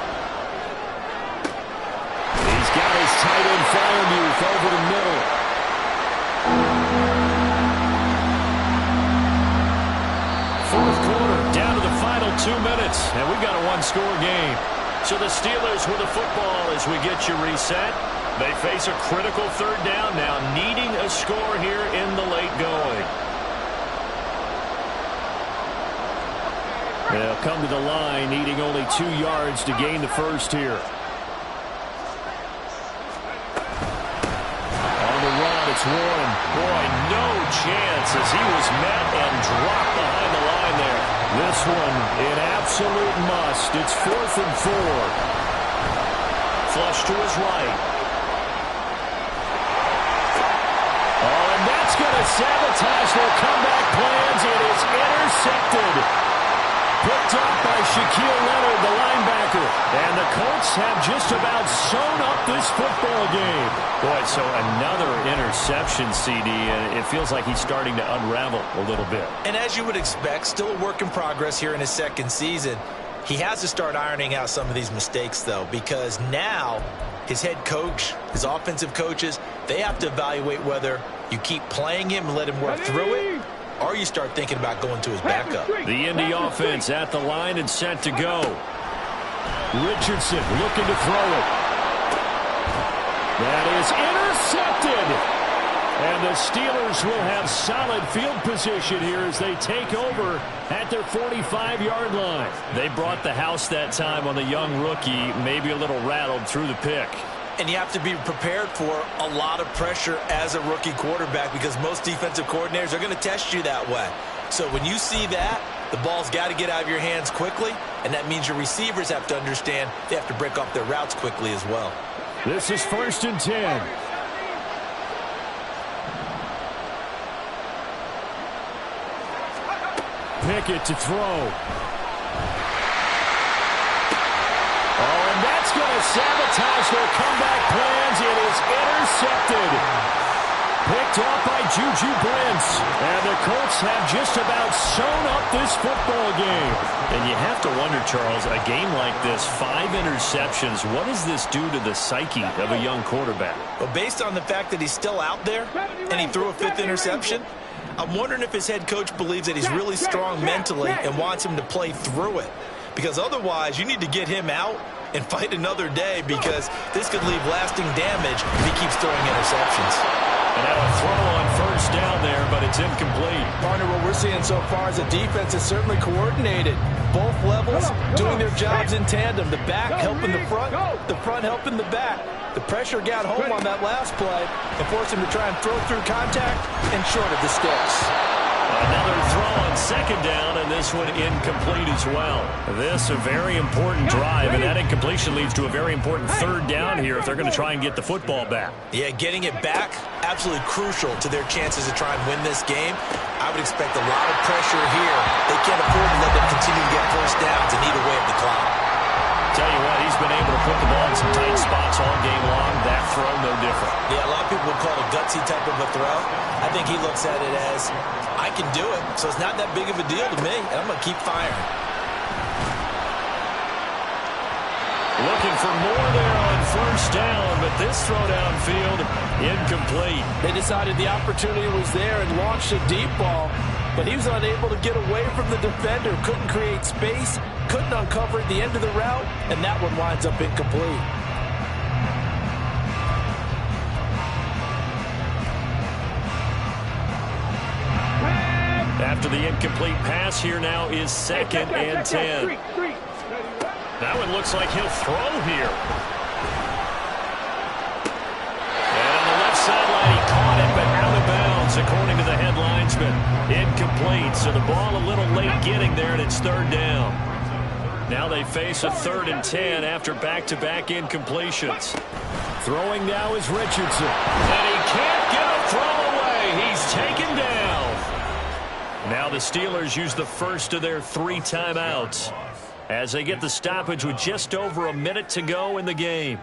He's got his tight end Firemuth over the middle. Fourth quarter, down to the final 2 minutes, and we've got a one-score game. So the Steelers with the football as we get you reset. They face a critical third down now, needing a score here in the late going. They'll come to the line, needing only 2 yards to gain the first here. On the run, it's Warren. Boy, no chance as he was met and dropped behind the line there. This one, an absolute must. It's 4th and 4. Flush to his right. Oh, and that's going to sabotage their comeback plans. It is intercepted. Picked up by Shaquille Leonard, the linebacker. And the Colts have just about sewn up this football game. Boy, so another interception, CD, and it feels like he's starting to unravel a little bit. And as you would expect, still a work in progress here in his second season. He has to start ironing out some of these mistakes, though, because now his head coach, his offensive coaches, they have to evaluate whether you keep playing him and let him work through it, or you start thinking about going to his backup. The Indy offense at the line and set to go. Richardson looking to throw it. That is intercepted. And the Steelers will have solid field position here as they take over at their 45-yard line. They brought the house that time on the young rookie, maybe a little rattled through the pick. And you have to be prepared for a lot of pressure as a rookie quarterback because most defensive coordinators are going to test you that way. So when you see that, the ball's got to get out of your hands quickly, and that means your receivers have to understand they have to break off their routes quickly as well. This is 1st and 10. Pickett to throw. Oh, and that's going to sabotage their comeback plans. It is intercepted. Picked off by Juju Brents. And the Colts have just about sewn up this football game. And you have to wonder, Charles, a game like this, 5 interceptions, what does this do to the psyche of a young quarterback? Well, based on the fact that he's still out there and he threw a 5th interception, I'm wondering if his head coach believes that he's really strong mentally and wants him to play through it. Because otherwise, you need to get him out and fight another day because this could leave lasting damage if he keeps throwing interceptions. And now a throw on 1st down there, but it's incomplete. Partner, what we're seeing so far is the defense is certainly coordinated. Both levels doing their jobs in tandem. The back helping the front helping the back. The pressure got home on that last play and forced him to try and throw through contact and short of the sticks. Another throw on 2nd down, and this one incomplete as well. This a very important drive, and that incompletion leads to a very important 3rd down here if they're going to try and get the football back. Yeah, getting it back, absolutely crucial to their chances to try and win this game. I would expect a lot of pressure here. They can't afford to let them continue to get 1st downs and eat away at the clock. Tell you what, he's been able to put the ball in some tight spots all game long. That throw, no different. Yeah, a lot of people would call it a gutsy type of a throw. I think he looks at it as, I can do it, so it's not that big of a deal to me, and I'm going to keep firing. Looking for more there on 1st down, but this throw downfield, incomplete. They decided the opportunity was there and launched a deep ball, but he was unable to get away from the defender, couldn't create space, couldn't uncover at the end of the route, and that one winds up incomplete. After the incomplete pass, here now is 2nd and 10. That one looks like he'll throw here. And on the left sideline, he caught it, but out of bounds, according to the head linesman. Incomplete, so the ball a little late getting there, and it's 3rd down. Now they face a 3rd and 10 after back-to-back incompletions. Throwing now is Richardson. And he can't get a throw away. He's taken down. Now the Steelers use the first of their 3 timeouts as they get the stoppage with just over a minute to go in the game.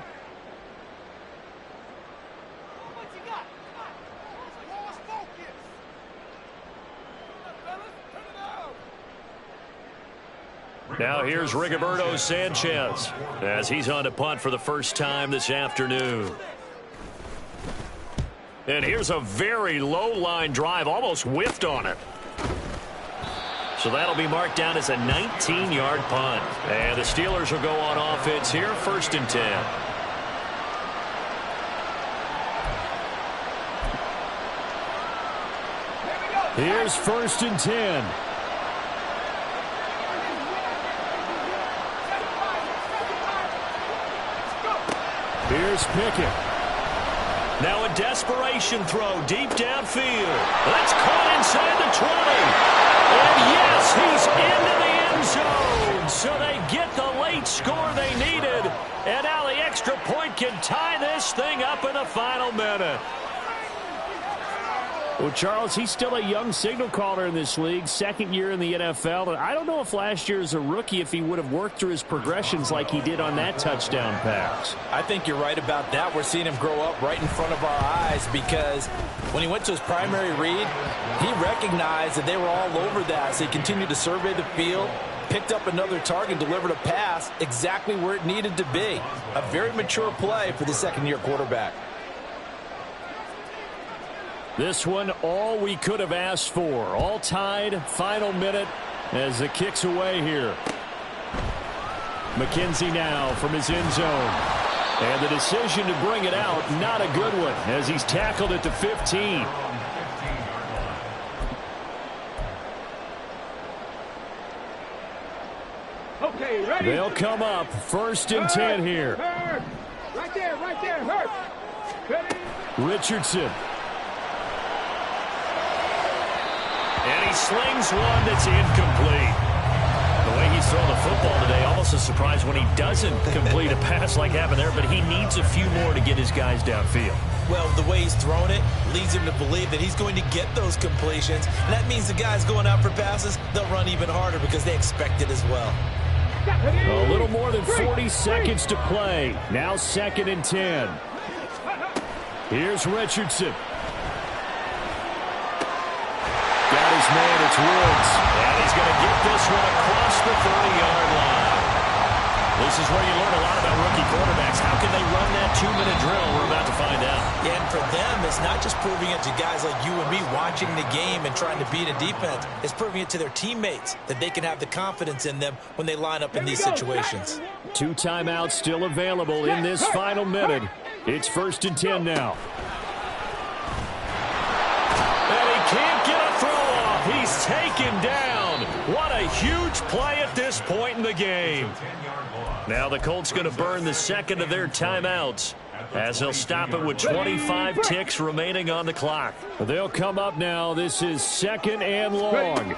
Now here's Rigoberto Sanchez as he's on to punt for the first time this afternoon. And here's a very low line drive, almost whiffed on it. So that'll be marked down as a 19-yard punt. And the Steelers will go on offense here, 1st and 10. Here's 1st and 10. Here's Pickett. Now a desperation throw deep downfield. That's caught inside the 20. And yes, he's into the end zone. So they get the late score they needed. And now the extra point can tie this thing up in the final minute. Well, Charles, he's still a young signal caller in this league, 2nd year in the NFL. I don't know if last year as a rookie if he would have worked through his progressions like he did on that touchdown pass. I think you're right about that. We're seeing him grow up right in front of our eyes because when he went to his primary read, he recognized that they were all over that. So he continued to survey the field, picked up another target, delivered a pass exactly where it needed to be. A very mature play for the 2nd-year quarterback. This one, all we could have asked for. All tied, final minute as it kicks away here. McKenzie now from his end zone. And the decision to bring it out, not a good one, as he's tackled at the 15. Okay, ready? They'll come up, 1st and 10 here. Hurt. Right there, hurt. Ready? Richardson. And he slings one that's incomplete. The way he's throwing the football today, almost a surprise when he doesn't complete a pass like happened there, but he needs a few more to get his guys downfield. Well, the way he's thrown it leads him to believe that he's going to get those completions. And that means the guys going out for passes, they'll run even harder because they expect it as well. A little more than 40 seconds to play. Now 2nd and 10. Here's Richardson. Got his man, it's Woods. And he's going to get this one across the 30-yard line. This is where you learn a lot about rookie quarterbacks. How can they run that 2-minute drill? We're about to find out. Yeah, and for them, it's not just proving it to guys like you and me watching the game and trying to beat a defense. It's proving it to their teammates that they can have the confidence in them when they line up in these situations. 2 timeouts still available in this final minute. It's 1st and 10 now. And he can't get a throw off. He's taken down. What a huge play at this point in the game. Now the Colts going to burn the 2nd of their timeouts as they'll stop it with 25 ticks remaining on the clock. They'll come up now. This is 2nd and long.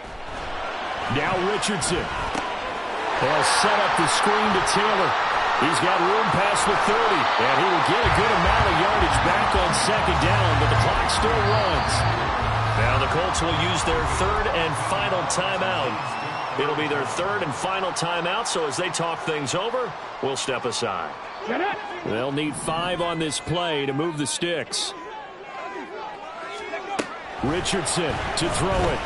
Now Richardson. They'll set up the screen to Taylor. He's got room past the 30, and he will get a good amount of yardage back on 2nd down, but the clock still runs. Now the Colts will use their 3rd and final timeout. It'll be their 3rd and final timeout, so as they talk things over, we'll step aside. They'll need 5 on this play to move the sticks. Richardson to throw it.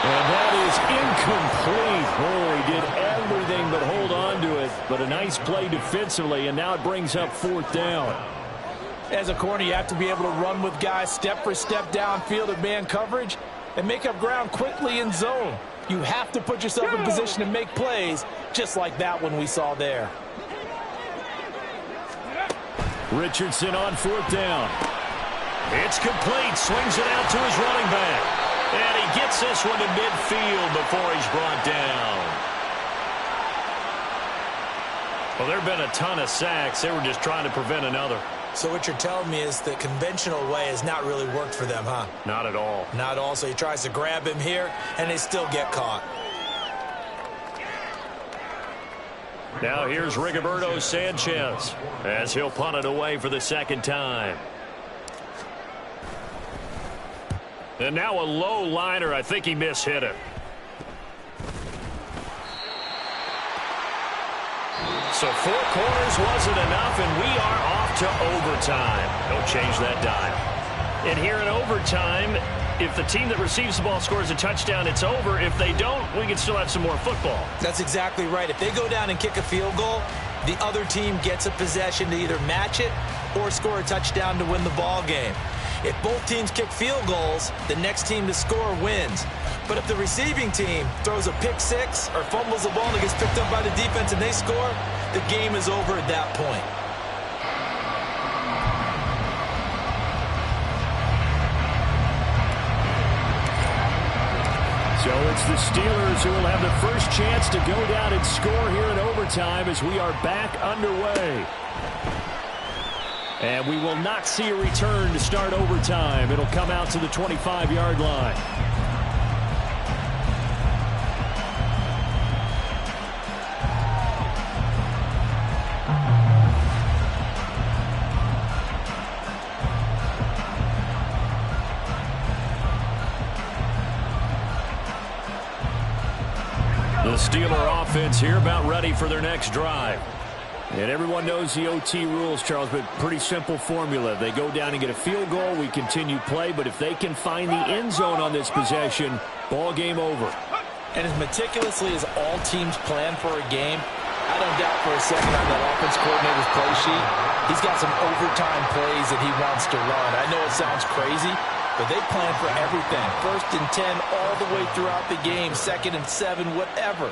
And that is incomplete. Oh, he did everything but hold on to it, but a nice play defensively, and now it brings up 4th down. As a corner, you have to be able to run with guys step for step downfield at man coverage and make up ground quickly in zone. You have to put yourself in position to make plays, just like that one we saw there. Richardson on 4th down. It's complete. Swings it out to his running back. And he gets this one to midfield before he's brought down. Well, there have been a ton of sacks. They were just trying to prevent another. So what you're telling me is the conventional way has not really worked for them, huh? Not at all. Not at all. So he tries to grab him here, and they still get caught. Now here's Rigoberto Sanchez as he'll punt it away for the 2nd time. And now a low liner. I think he mishit it. So 4 quarters wasn't enough, and we are off to overtime. Don't change that dial. And here in overtime, if the team that receives the ball scores a touchdown, it's over. If they don't, we can still have some more football. That's exactly right. If they go down and kick a field goal, the other team gets a possession to either match it or score a touchdown to win the ball game. If both teams kick field goals, the next team to score wins. But if the receiving team throws a pick six or fumbles the ball and it gets picked up by the defense and they score, the game is over at that point. So it's the Steelers who will have the first chance to go down and score here in overtime as we are back underway. And we will not see a return to start overtime. It'll come out to the 25-yard line. The Steeler offense here about ready for their next drive. And everyone knows the OT rules, Charles, but pretty simple formula. They go down and get a field goal, we continue play, but if they can find the end zone on this possession, ball game over. And as meticulously as all teams plan for a game, I don't doubt for a second on that offense coordinator's play sheet, he's got some overtime plays that he wants to run. I know it sounds crazy, but they plan for everything. 1st and 10 all the way throughout the game, 2nd and 7, whatever.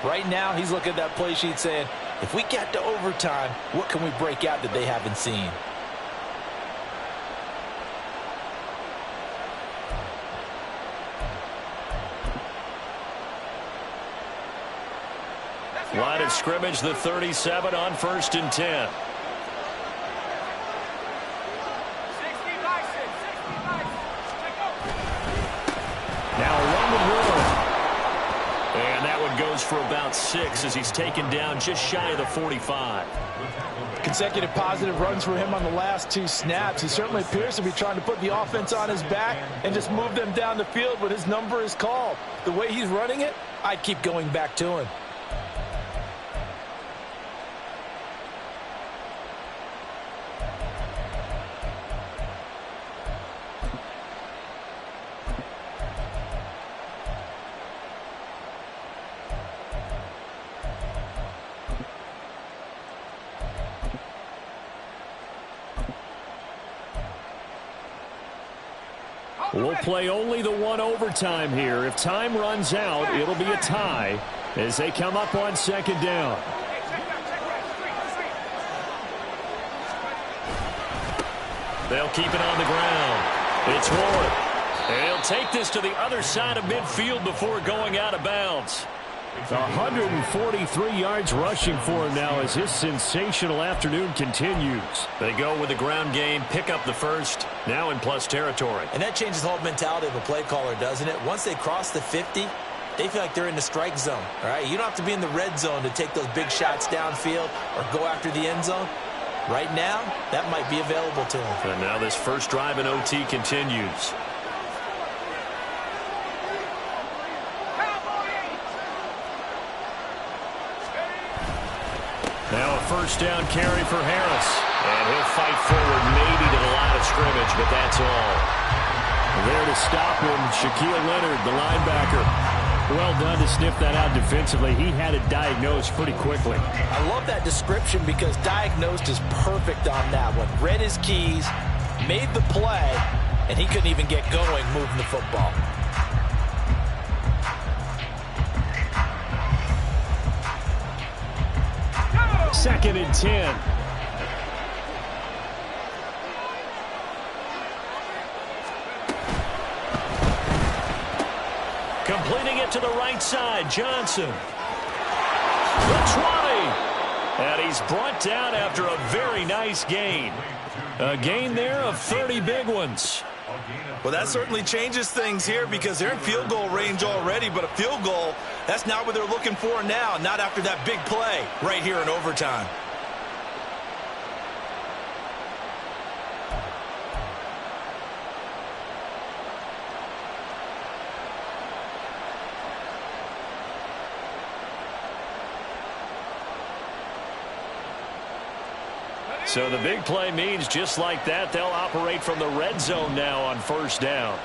Right now, he's looking at that play sheet saying, if we get to overtime, what can we break out that they haven't seen? Line of scrimmage, the 37 on 1st and 10. Now a run with Ward. And that one goes for about 6 as he's taken down just shy of the 45. Consecutive positive runs for him on the last 2 snaps. He certainly appears to be trying to put the offense on his back and just move them down the field when his number is called. The way he's running it, I'd keep going back to him. We'll play only the 1 overtime here. If time runs out, it'll be a tie as they come up on 2nd down. They'll keep it on the ground. It's Ward. And he'll take this to the other side of midfield before going out of bounds. 143 yards rushing for him now as his sensational afternoon continues. They go with the ground game, pick up the first, now in plus territory. And that changes the whole mentality of a play caller, doesn't it? Once they cross the 50, they feel like they're in the strike zone, all right? You don't have to be in the red zone to take those big shots downfield or go after the end zone. Right now, that might be available to them. And now this first drive in OT continues. Now a first down carry for Harris. And he'll fight forward maybe to the line of scrimmage, but that's all. There to stop him, Shaquille Leonard, the linebacker. Well done to sniff that out defensively. He had it diagnosed pretty quickly. I love that description because diagnosed is perfect on that one. Read his keys, made the play, and he couldn't even get going moving the football. Second and 10. Completing it to the right side, Johnson. The 20. And he's brought down after a very nice gain. A gain there of 30 big ones. Well, that certainly changes things here because they're in field goal range already, but a field goal, that's not what they're looking for now, not after that big play right here in overtime. So the big play means just like that, they'll operate from the red zone now on first down.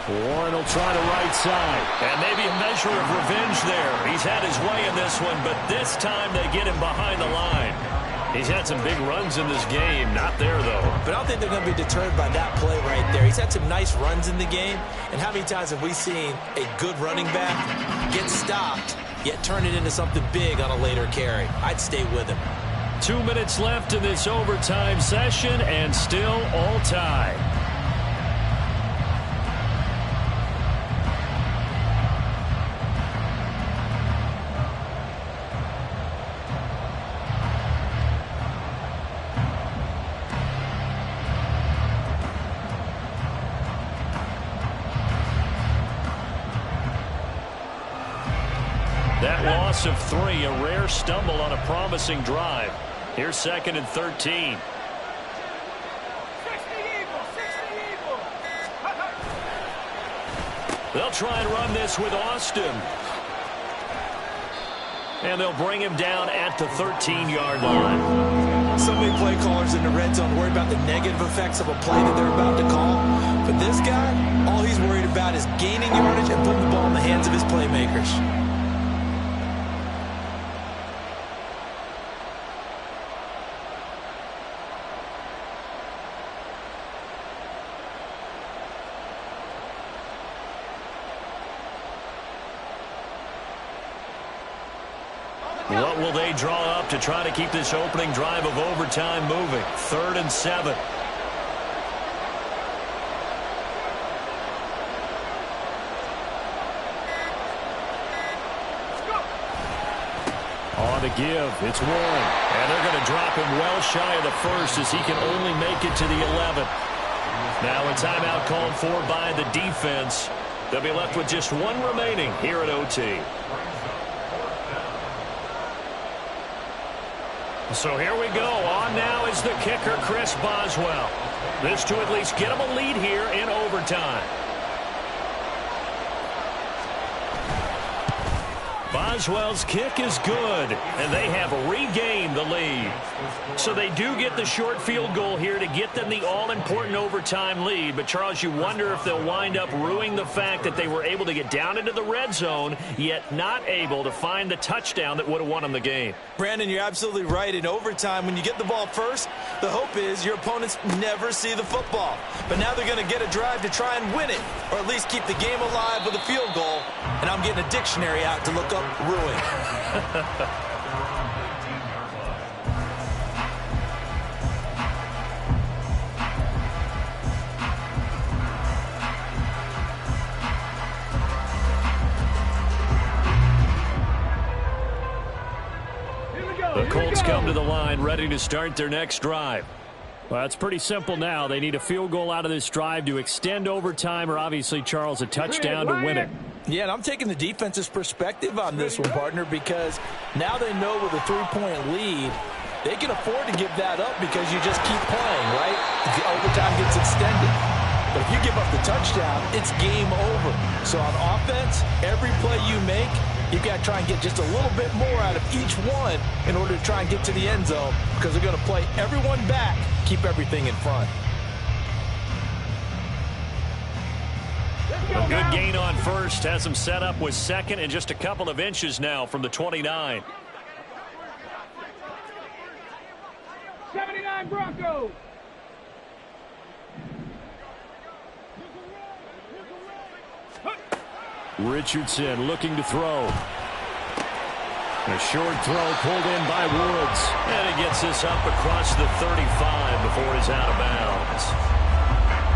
Warren will try to right side. And maybe a measure of revenge there. He's had his way in this one, but this time they get him behind the line. He's had some big runs in this game. Not there, though. But I don't think they're going to be deterred by that play right there. He's had some nice runs in the game. And how many times have we seen a good running back get stopped, yet turn it into something big on a later carry? I'd stay with him. 2 minutes left in this overtime session, and still all tied. That loss of 3, a rare stumble on a promising drive. Here's 2nd and 13. They'll try and run this with Austin. And they'll bring him down at the 13-yard line. So many play callers in the red zone worry about the negative effects of a play that they're about to call. But this guy, all he's worried about is gaining yardage and putting the ball in the hands of his playmakers. What will they draw up to try to keep this opening drive of overtime moving? 3rd and 7. On the give, it's Warren. And they're going to drop him well shy of the first as he can only make it to the 11th. Now a timeout called for by the defense. They'll be left with just one remaining here at OT. So here we go. On now is the kicker, Chris Boswell. This to at least get him a lead here in overtime. Boswell's kick is good, and they have regained the lead. So they do get the short field goal here to get them the all-important overtime lead. But, Charles, you wonder if they'll wind up ruining the fact that they were able to get down into the red zone, yet not able to find the touchdown that would have won them the game. Brandon, you're absolutely right. In overtime, when you get the ball first, the hope is your opponents never see the football. But now they're going to get a drive to try and win it, or at least keep the game alive with a field goal. And I'm getting a dictionary out to look up ruin. The Colts come to the line ready to start their next drive. Well, it's pretty simple now. They need a field goal out of this drive to extend overtime, or obviously, Charles, a touchdown to win it. Yeah, and I'm taking the defense's perspective on this one, partner, because now they know with a 3-point lead, they can afford to give that up because you just keep playing, right? The overtime gets extended. But if you give up the touchdown, it's game over. So on offense, every play you make, you've got to try and get just a little bit more out of each one in order to try and get to the end zone, because they're going to play everyone back, keep everything in front. A good gain on first has him set up with 2nd and just a couple of inches now from the 29. 79 Broncos. Richardson looking to throw. A short throw pulled in by Woods. And he gets this up across the 35 before he's out of bounds.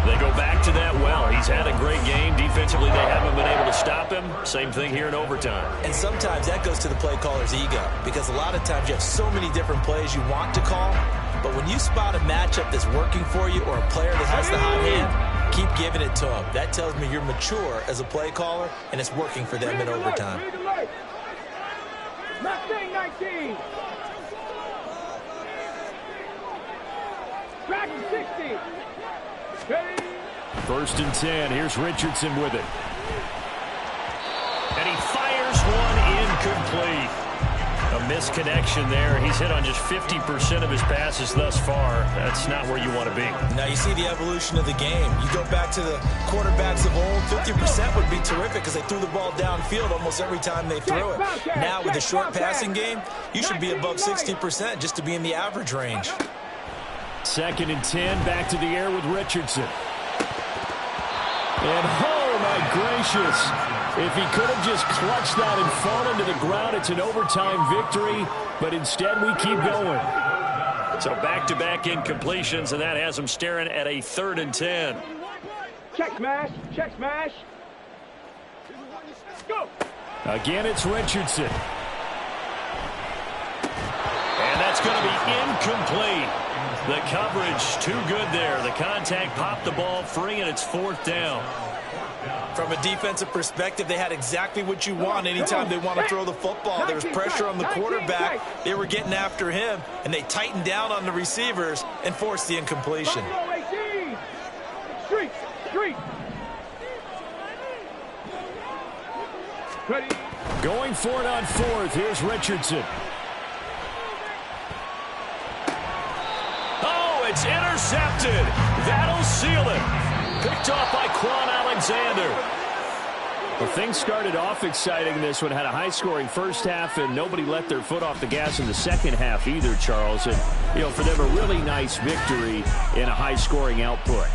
They go back to that well. He's had a great game. Defensively, they haven't been able to stop him. Same thing here in overtime. And sometimes that goes to the play caller's ego, because a lot of times you have so many different plays you want to call, but when you spot a matchup that's working for you or a player that has the hot hand, keep giving it to them. That tells me you're mature as a play caller, and it's working for them in overtime. Mustang 19. Track 60. 1st and 10. Here's Richardson with it. And he fires one incomplete. A misconnection there. He's hit on just 50% of his passes thus far. That's not where you want to be. Now you see the evolution of the game. You go back to the quarterbacks of old, 50% would be terrific because they threw the ball downfield almost every time they threw it. Now with the short passing game, you should be above 60% just to be in the average range. 2nd and 10, back to the air with Richardson. And oh my gracious, if he could have just clutched that and fallen to the ground, it's an overtime victory, but instead we keep going. So back-to-back incompletions, and that has him staring at a 3rd and 10. Check smash, check smash. Go. Again, it's Richardson. And that's going to be incomplete. The coverage too good there. The contact popped the ball free, and it's 4th down. From a defensive perspective, they had exactly what you want anytime they want to throw the football. There was pressure on the quarterback. They were getting after him, and they tightened down on the receivers and forced the incompletion. Street, street. Ready. Going for it on 4th. Here's Richardson. It's intercepted. That'll seal it. Picked off by Quan Alexander. Well, things started off exciting. This one had a high-scoring first half, and nobody let their foot off the gas in the second half either, Charles. And, for them, a really nice victory in a high-scoring output.